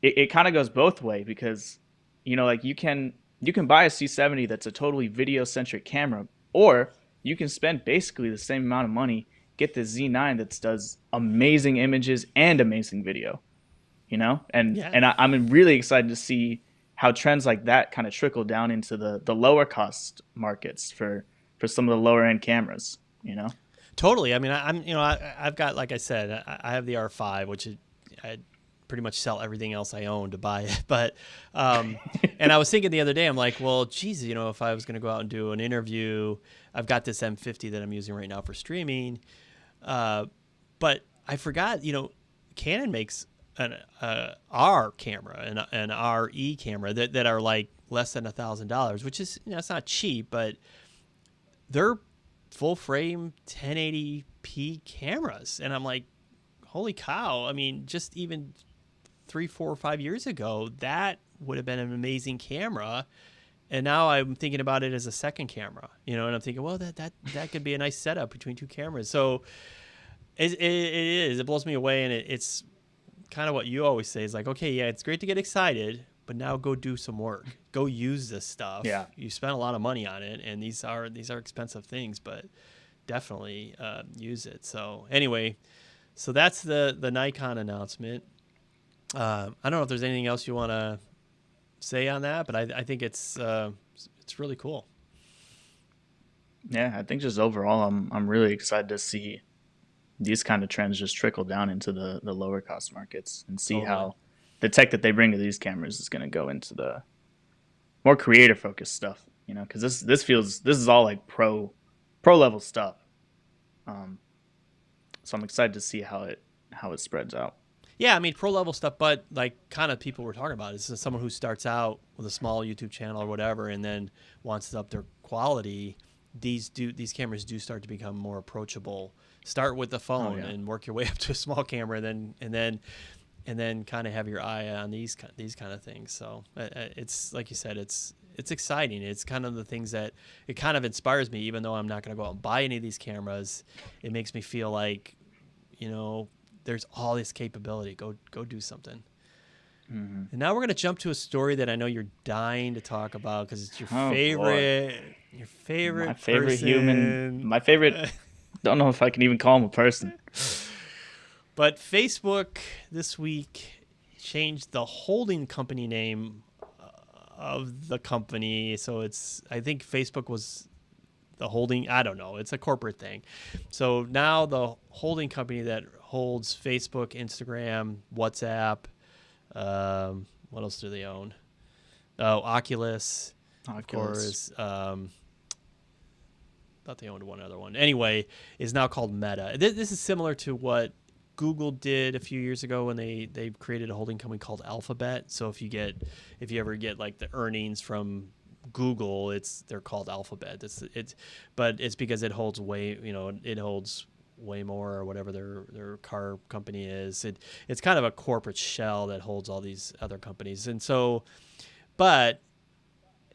it kind of goes both ways, because like you can you can buy a C70 that's a totally video centric camera, or you can spend basically the same amount of money, get the Z9 that does amazing images and amazing video, you know? Yeah, I'm really excited to see how trends like that kind of trickle down into the lower cost markets for some of the lower end cameras, you know? totally. I mean, I'm, I've got, like I said, I have the R5, which I pretty much sell everything else I own to buy it. But, and I was thinking the other day, I'm like, well, geez, if I was going to go out and do an interview, I've got this M50 that I'm using right now for streaming. But I forgot, Canon makes an R camera, an RE camera that are like less than $1,000, which is, it's not cheap, but they're full frame 1080p cameras. And I'm like, holy cow. I mean, just even 3, 4, or 5 years ago, that would have been an amazing camera. And now I'm thinking about it as a second camera, and I'm thinking, well, that could be a nice setup between two cameras. So it blows me away. And it's kind of what you always say is like, okay, yeah, it's great to get excited, but now go do some work. Go use this stuff. Yeah. You spent a lot of money on it, and these are expensive things, but definitely use it. So anyway, so that's the Nikon announcement. I don't know if there's anything else you want to say on that, but I think it's really cool. Yeah, I think just overall, I'm really excited to see these kind of trends just trickle down into the lower cost markets and see how the tech that they bring to these cameras is going to go into the more creative focused stuff, because this is all like pro level stuff. So I'm excited to see how it spreads out. Yeah, I mean, pro level stuff, but like kind of people we're talking about is someone who starts out with a small YouTube channel or whatever, and then wants to up their quality. These cameras do start to become more approachable. Start with the phone and work your way up to a small camera, and then kind of have your eye on these kind of things. So it's like you said, it's exciting. It's kind of the things that it kind of inspires me, even though I'm not going to go out and buy any of these cameras. It makes me feel like, there's all this capability. Go do something. Mm-hmm. And now we're going to jump to a story that I know you're dying to talk about because it's your favorite. Boy. Your favorite. My favorite person. Human. My favorite. Don't know if I can even call him a person. But Facebook this week changed the holding company name of the company. So I think Facebook was the holding. I don't know. It's a corporate thing. So now the holding company that holds Facebook, Instagram, WhatsApp. What else do they own? Oh, Oculus. Of course. Thought they owned one other one. Anyway, is now called Meta. This is similar to what Google did a few years ago when they created a holding company called Alphabet. So if you ever get like the earnings from Google, they're called Alphabet. But it's because it holds way more or whatever their car company is. It's kind of a corporate shell that holds all these other companies. And so, but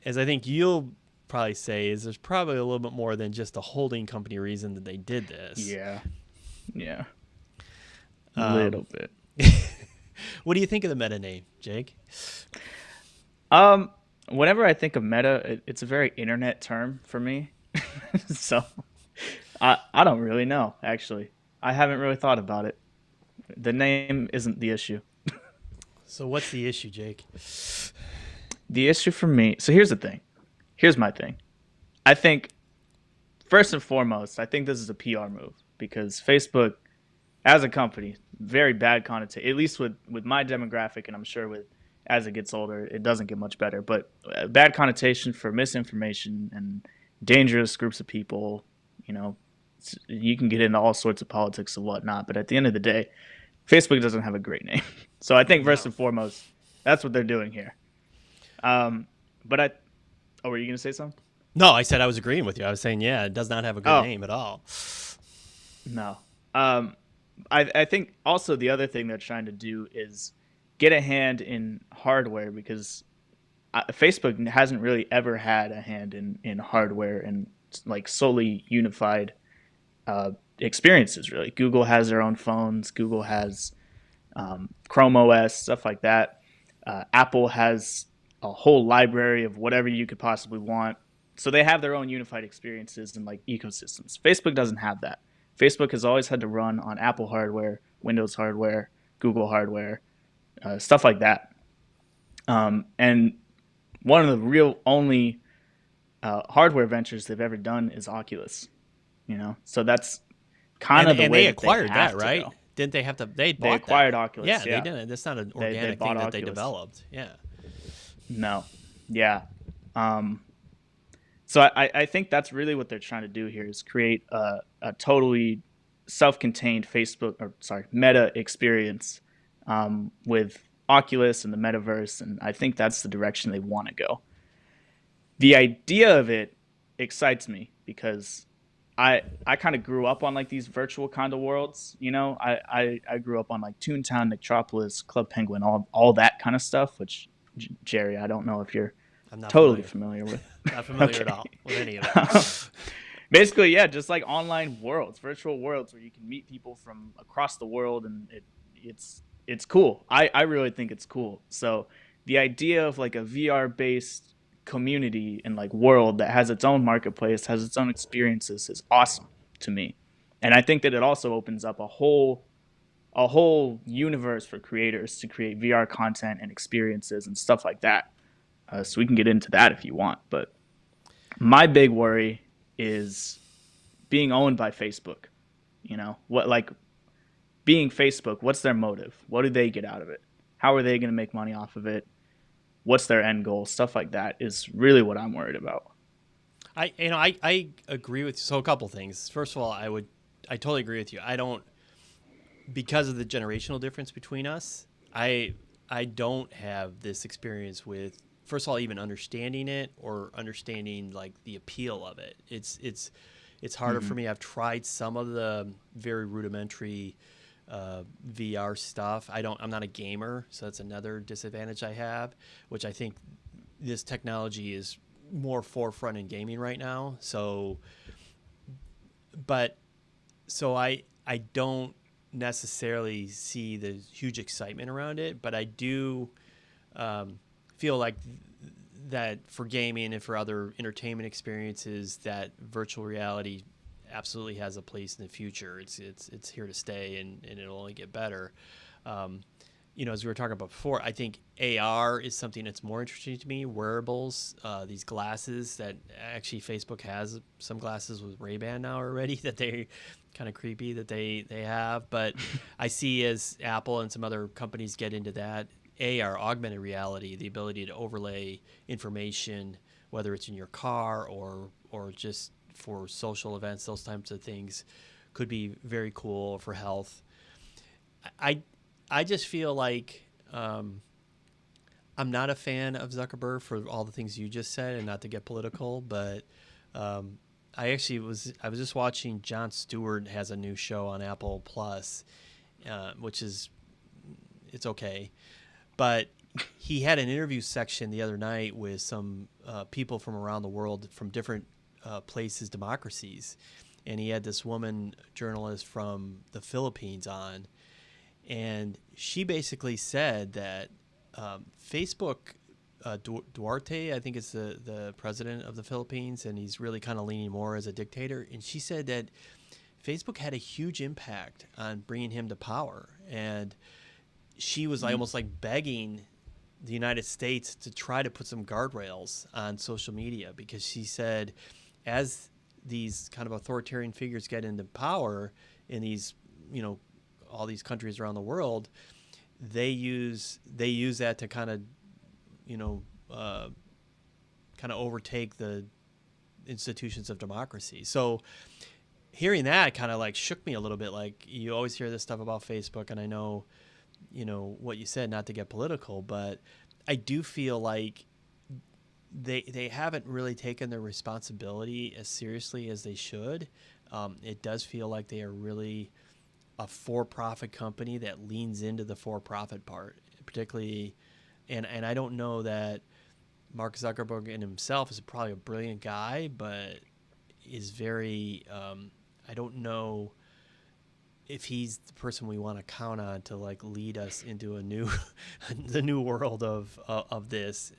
as I think you'll probably say, is there's probably a little bit more than just a holding company reason that they did this. Yeah. A little bit. What do you think of the Meta name, Jake? Whenever I think of Meta, it's a very internet term for me. So I don't really know, actually. I haven't really thought about it. The name isn't the issue. So what's the issue, Jake? The issue for me, so here's the thing. Here's my thing. I think, first and foremost, I think this is a PR move because Facebook, as a company, very bad connotation, at least with my demographic, and I'm sure as it gets older, it doesn't get much better, but bad connotation for misinformation and dangerous groups of people. You can get into all sorts of politics and whatnot, but at the end of the day, Facebook doesn't have a great name. So I think first and foremost, that's what they're doing here. Were you going to say something? No, I said I was agreeing with you. I was saying, yeah, it does not have a good name at all. No. I think also the other thing they're trying to do is get a hand in hardware because Facebook hasn't really ever had a hand in hardware and like solely unified experiences, really. Google has their own phones. Google has Chrome OS, stuff like that. Apple has a whole library of whatever you could possibly want. So they have their own unified experiences and like ecosystems. Facebook doesn't have that. Facebook has always had to run on Apple hardware, Windows hardware, Google hardware, stuff like that. And one of the real only hardware ventures they've ever done is Oculus. So that's kind of the and way they that acquired they have that, to right? go. Didn't they have to? They They bought acquired that. Oculus. Yeah, Yeah, they didn't. That's not an they organic bought thing that Oculus. they developed. Yeah. No, yeah. So I think that's really what they're trying to do here is create a totally self-contained Meta experience with Oculus and the metaverse, and I think that's the direction they want to go. The idea of it excites me because I kind of grew up on like these virtual kind of worlds. I grew up on like Toontown, Nicktropolis, Club Penguin, all that kind of stuff. Which Jerry, I don't know if you're I'm not totally familiar with. Not familiar at all with any of it. Basically, yeah, just like online worlds, virtual worlds where you can meet people from across the world, and it's cool. I really think it's cool. So the idea of like a VR based community and like world that has its own marketplace, has its own experiences is awesome to me. And I think that it also opens up a whole universe for creators to create VR content and experiences and stuff like that. So we can get into that if you want. But my big worry is being owned by Facebook. Being Facebook, what's their motive? What do they get out of it? How are they going to make money off of it? What's their end goal? Stuff like that is really what I'm worried about. I agree with you. So a couple things. First of all, I totally agree with you. I don't, because of the generational difference between us, I don't have this experience with, first of all, even understanding it or understanding like the appeal of it. It's harder for me. I've tried some of the very rudimentary VR stuff. I'm not a gamer, so that's another disadvantage I have, which I think this technology is more forefront in gaming right now. So I don't necessarily see the huge excitement around it, but I do feel like that for gaming and for other entertainment experiences, that virtual reality absolutely has a place in the future. It's here to stay, and it'll only get better. As we were talking about before, I think AR is something that's more interesting to me. Wearables, these glasses that actually Facebook has some glasses with Ray-Ban now already that they kind of creepy that they have. But I see as Apple and some other companies get into that, AR, augmented reality, the ability to overlay information, whether it's in your car or just for social events, those types of things could be very cool for health. I just feel like I'm not a fan of Zuckerberg for all the things you just said, and not to get political, but I was just watching Jon Stewart has a new show on Apple Plus, which it's okay, but he had an interview section the other night with some people from around the world from different places, democracies, and he had this woman journalist from the Philippines on. And she basically said that Facebook, Duarte, I think is the president of the Philippines, and he's really kind of leaning more as a dictator. And she said that Facebook had a huge impact on bringing him to power. And she was almost like begging the United States to try to put some guardrails on social media, because she said as these kind of authoritarian figures get into power in these, all these countries around the world, they use that to kind of, overtake the institutions of democracy. So hearing that kind of like shook me a little bit. Like, you always hear this stuff about Facebook, and I know, what you said, not to get political, but I do feel like they haven't really taken their responsibility as seriously as they should. It does feel like they are really a for-profit company that leans into the for-profit part, particularly, and I don't know that Mark Zuckerberg in himself is probably a brilliant guy, but is very, I don't know if he's the person we want to count on to like lead us into a new the new world of this.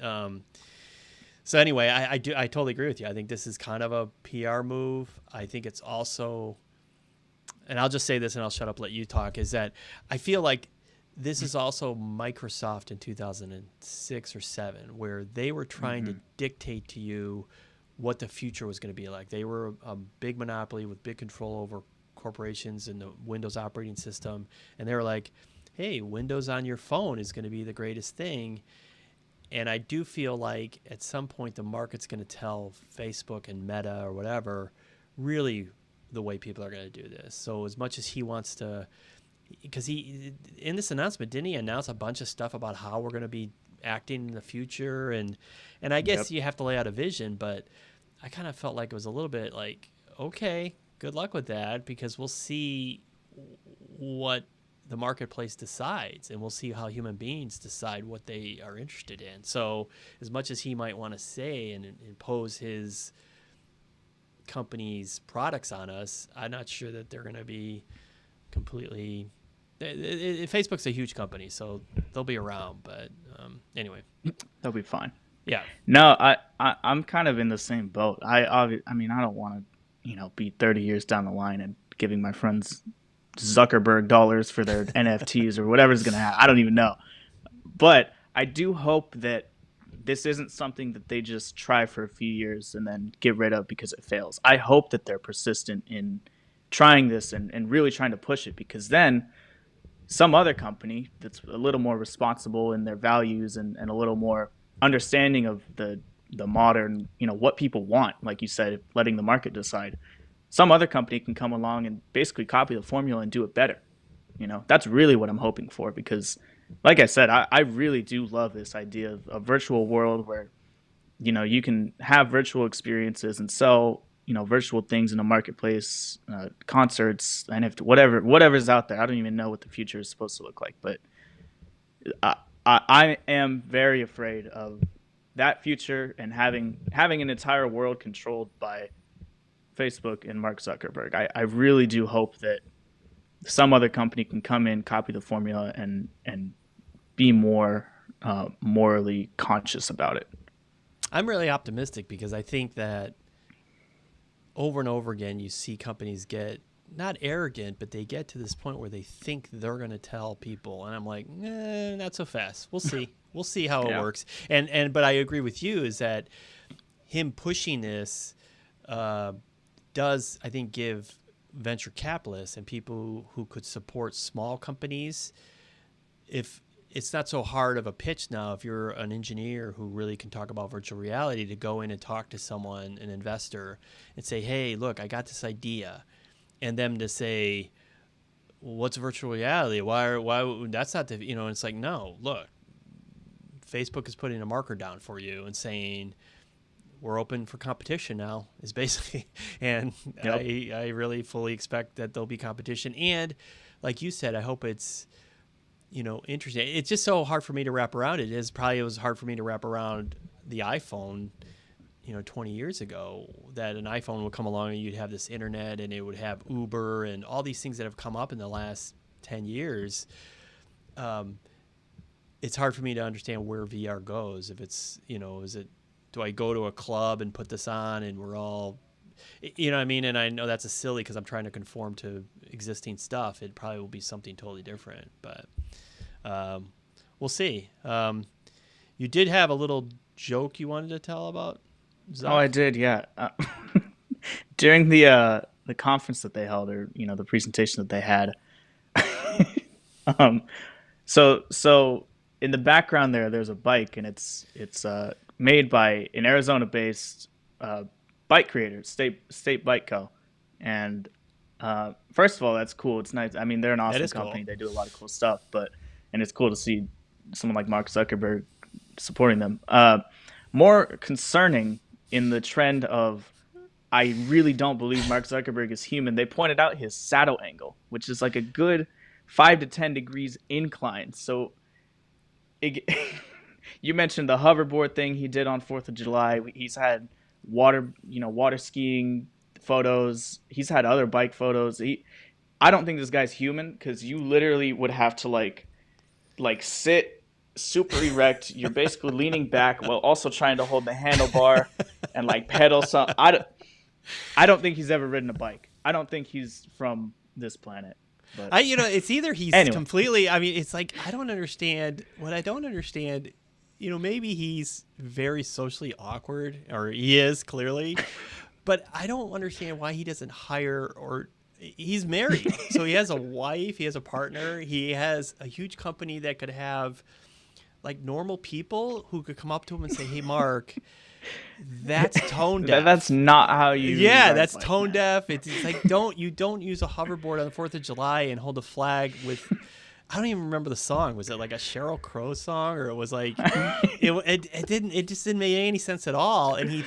So anyway, I totally agree with you. I think this is kind of a PR move. I think it's also, and I'll just say this and I'll shut up, let you talk, is that I feel like this is also Microsoft in 2006 or 7, where they were trying to dictate to you what the future was going to be like. They were a big monopoly with big control over corporations and the Windows operating system. And they were like, hey, Windows on your phone is going to be the greatest thing. And I do feel like at some point the market's going to tell Facebook and Meta or whatever really the way people are going to do this. So as much as he wants to, because he, in this announcement, didn't he announce a bunch of stuff about how we're going to be acting in the future? And I guess you have to lay out a vision, but I kind of felt like it was a little bit like, okay, good luck with that, because we'll see what the marketplace decides, and we'll see how human beings decide what they are interested in. So as much as he might want to say and impose his company's products on us, I'm not sure that they're going to be completely... Facebook's a huge company, so they'll be around. But anyway. They'll be fine. Yeah. No, I'm kind of in the same boat. I mean, I don't want to, be 30 years down the line and giving my friends Zuckerberg dollars for their NFTs or whatever's going to happen. I don't even know. But I do hope that this isn't something that they just try for a few years and then get rid of because it fails. I hope that they're persistent in trying this and really trying to push it, because then some other company that's a little more responsible in their values and a little more understanding of the modern, what people want, like you said, letting the market decide. Some other company can come along and basically copy the formula and do it better. That's really what I'm hoping for, because like I said, I really do love this idea of a virtual world where, you can have virtual experiences and sell, virtual things in a marketplace, concerts, NFT, whatever's out there. I don't even know what the future is supposed to look like, but I am very afraid of that future and having an entire world controlled by Facebook and Mark Zuckerberg. I really do hope that some other company can come in, copy the formula, and be more morally conscious about it. I'm really optimistic, because I think that over and over again you see companies get not arrogant, but they get to this point where they think they're going to tell people, and I'm like, not so fast. We'll see. We'll see how it works. But I agree with you, is that him pushing this does, I think, give venture capitalists and people who could support small companies, if it's not so hard of a pitch now, if you're an engineer who really can talk about virtual reality, to go in and talk to someone, an investor, and say, hey, look, I got this idea. And them to say, well, what's virtual reality? Why that's not the, and it's like, no, look, Facebook is putting a marker down for you and saying, we're open for competition now, is basically, and I really fully expect that there'll be competition. And like you said, I hope it's, interesting. It's just so hard for me to wrap around. It was hard for me to wrap around the iPhone, 20 years ago, that an iPhone would come along and you'd have this internet and it would have Uber and all these things that have come up in the last 10 years. It's hard for me to understand where VR goes. If it's, do I go to a club and put this on and we're all, what I mean? And I know that's a silly, because I'm trying to conform to existing stuff. It probably will be something totally different, but we'll see. You did have a little joke you wanted to tell about Zuck? Oh, I did, yeah. During the conference that they held, or the presentation that they had, so in the background there's a bike, and it's made by an Arizona-based bike creator, State Bike Co. And first of all, that's cool. It's nice. I mean, they're an awesome company. Cool. They do a lot of cool stuff, and it's cool to see someone like Mark Zuckerberg supporting them. More concerning in the trend of, I really don't believe Mark Zuckerberg is human, they pointed out his saddle angle, which is like a good 5 to 10 degrees incline. So you mentioned the hoverboard thing he did on 4th of July. He's had water skiing photos. He's had other bike photos. I don't think this guy's human, because you literally would have to like sit super erect. You're basically leaning back while also trying to hold the handlebar and like pedal some. I don't think he's ever ridden a bike. I don't think he's from this planet. But it's either he's anyway. completely. I mean, it's like I don't understand. What I don't understand, maybe he's very socially awkward, or he is clearly, but I don't understand why he doesn't hire or. He's married, so he has a wife, he has a partner, he has a huge company that could have like normal people who could come up to him and say, "Hey, Mark, that's tone deaf." That's not how you. Yeah, that's tone deaf. It's like don't use a hoverboard on the 4th of July and hold a flag with. I don't even remember the song. Was it like a Sheryl Crow song, or it was like it just didn't make any sense at all. And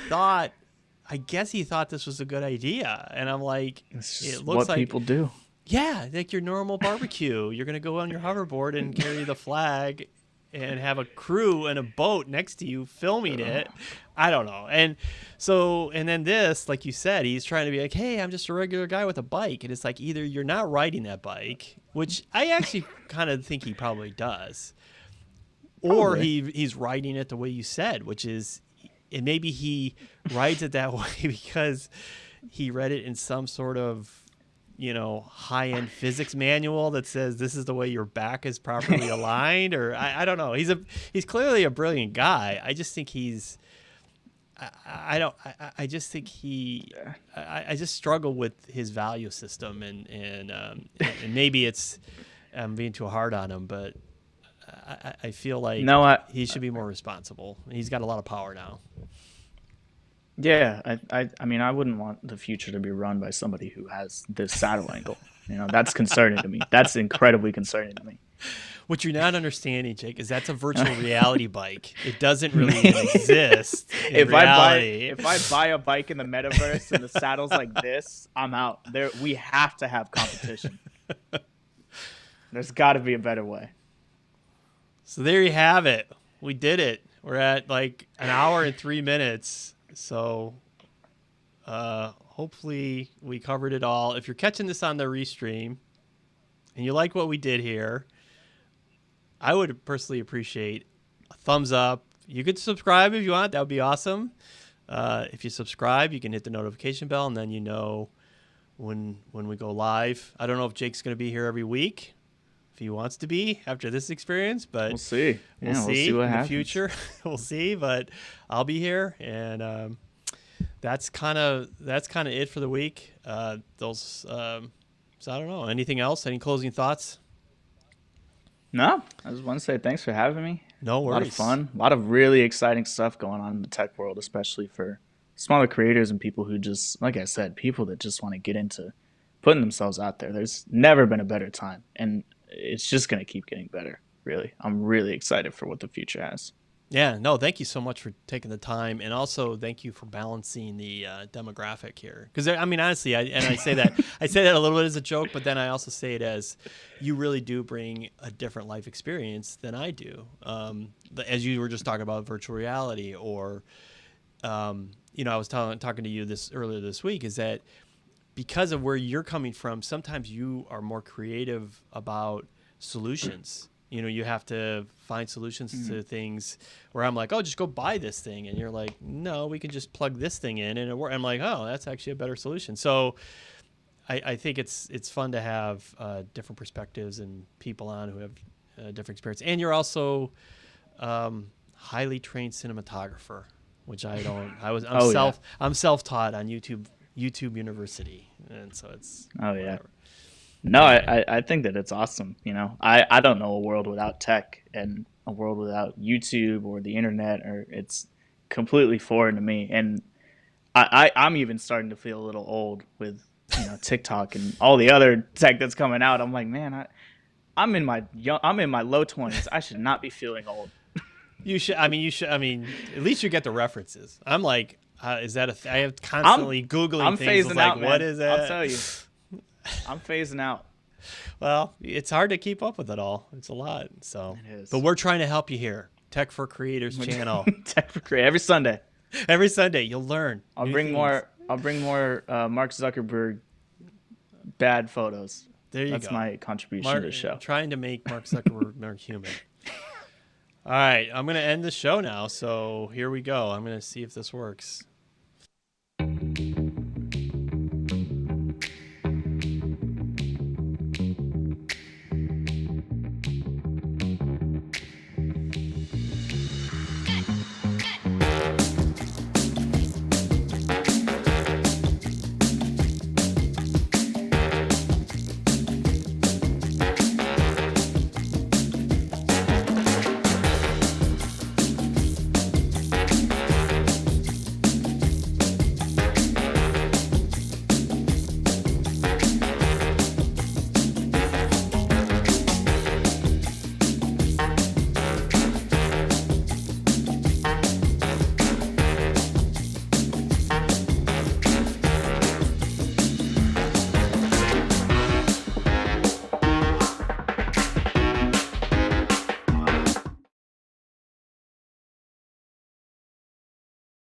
I guess he thought this was a good idea, and I'm like, it looks what people do. Yeah, like your normal barbecue. You're gonna go on your hoverboard and carry the flag, and have a crew and a boat next to you filming it. I don't know, and then this, like you said, he's trying to be like, hey, I'm just a regular guy with a bike, and it's like either you're not riding that bike, which I actually kind of think he probably does, or he's riding it the way you said, which is. And maybe he rides it that way because he read it in some sort of, high-end physics manual that says this is the way your back is properly aligned, or I don't know. He's clearly a brilliant guy. I just think I just struggle with his value system, and maybe it's I'm being too hard on him, but I feel like he should be more responsible. He's got a lot of power now. Yeah, I mean, I wouldn't want the future to be run by somebody who has this saddle angle. That's concerning to me. That's incredibly concerning to me. What you're not understanding, Jake, is that's a virtual reality bike. It doesn't really even exist in reality. If I buy a bike in the metaverse and the saddle's like this, I'm out. We have to have competition. There's got to be a better way. So there you have it. We did it. We're at like an hour and 3 minutes. So hopefully we covered it all. If you're catching this on the restream and you like what we did here, I would personally appreciate a thumbs up. You could subscribe if you want. That would be awesome. If you subscribe, you can hit the notification bell, and then when we go live. I don't know if Jake's going to be here every week. If he wants to be after this experience, but we'll see. We'll see what in happens. The future. We'll see, but I'll be here, and that's kind of it for the week. So I don't know. Anything else? Any closing thoughts? No, I just want to say thanks for having me. No worries. A lot of fun. A lot of really exciting stuff going on in the tech world, especially for smaller creators and people who just, like I said, people that just want to get into putting themselves out there. There's never been a better time, and it's just going to keep getting better, really. I'm really excited for what the future has. Yeah, no, thank you so much for taking the time, and also thank you for balancing the demographic here. Because I mean, honestly, I say that a little bit as a joke, but then I also say it as you really do bring a different life experience than I do. As you were just talking about virtual reality, or I was talking to you earlier this week, is that because of where you're coming from, sometimes you are more creative about solutions. You have to find solutions to things where I'm like, oh, just go buy this thing. And you're like, no, we can just plug this thing in and it works. I'm like, oh, that's actually a better solution. So I think it's fun to have different perspectives and people on who have different experience. And you're also highly trained cinematographer, which I don't. I'm self-taught on YouTube University, and so it's whatever. No, I think that it's awesome. I don't know a world without tech and a world without YouTube or the internet, or it's completely foreign to me. And I'm even starting to feel a little old with TikTok and all the other tech that's coming out. I'm like, man, I'm in my low 20s. I should not be feeling old. You should. I mean, at least you get the references. I'm like, is that I have constantly Googling I'm things. phasing Like, out, man. what is that? I'll tell you. I'm phasing out. Well, it's hard to keep up with it all. It's a lot. So, it is. But we're trying to help you here. Tech for Creators channel. Tech for Creators every Sunday. Every Sunday you'll learn. I'll bring more Mark Zuckerberg bad photos. There you That's go. my contribution to the show. Trying to make Mark Zuckerberg more human. All right, I'm going to end the show now. So here we go. I'm going to see if this works.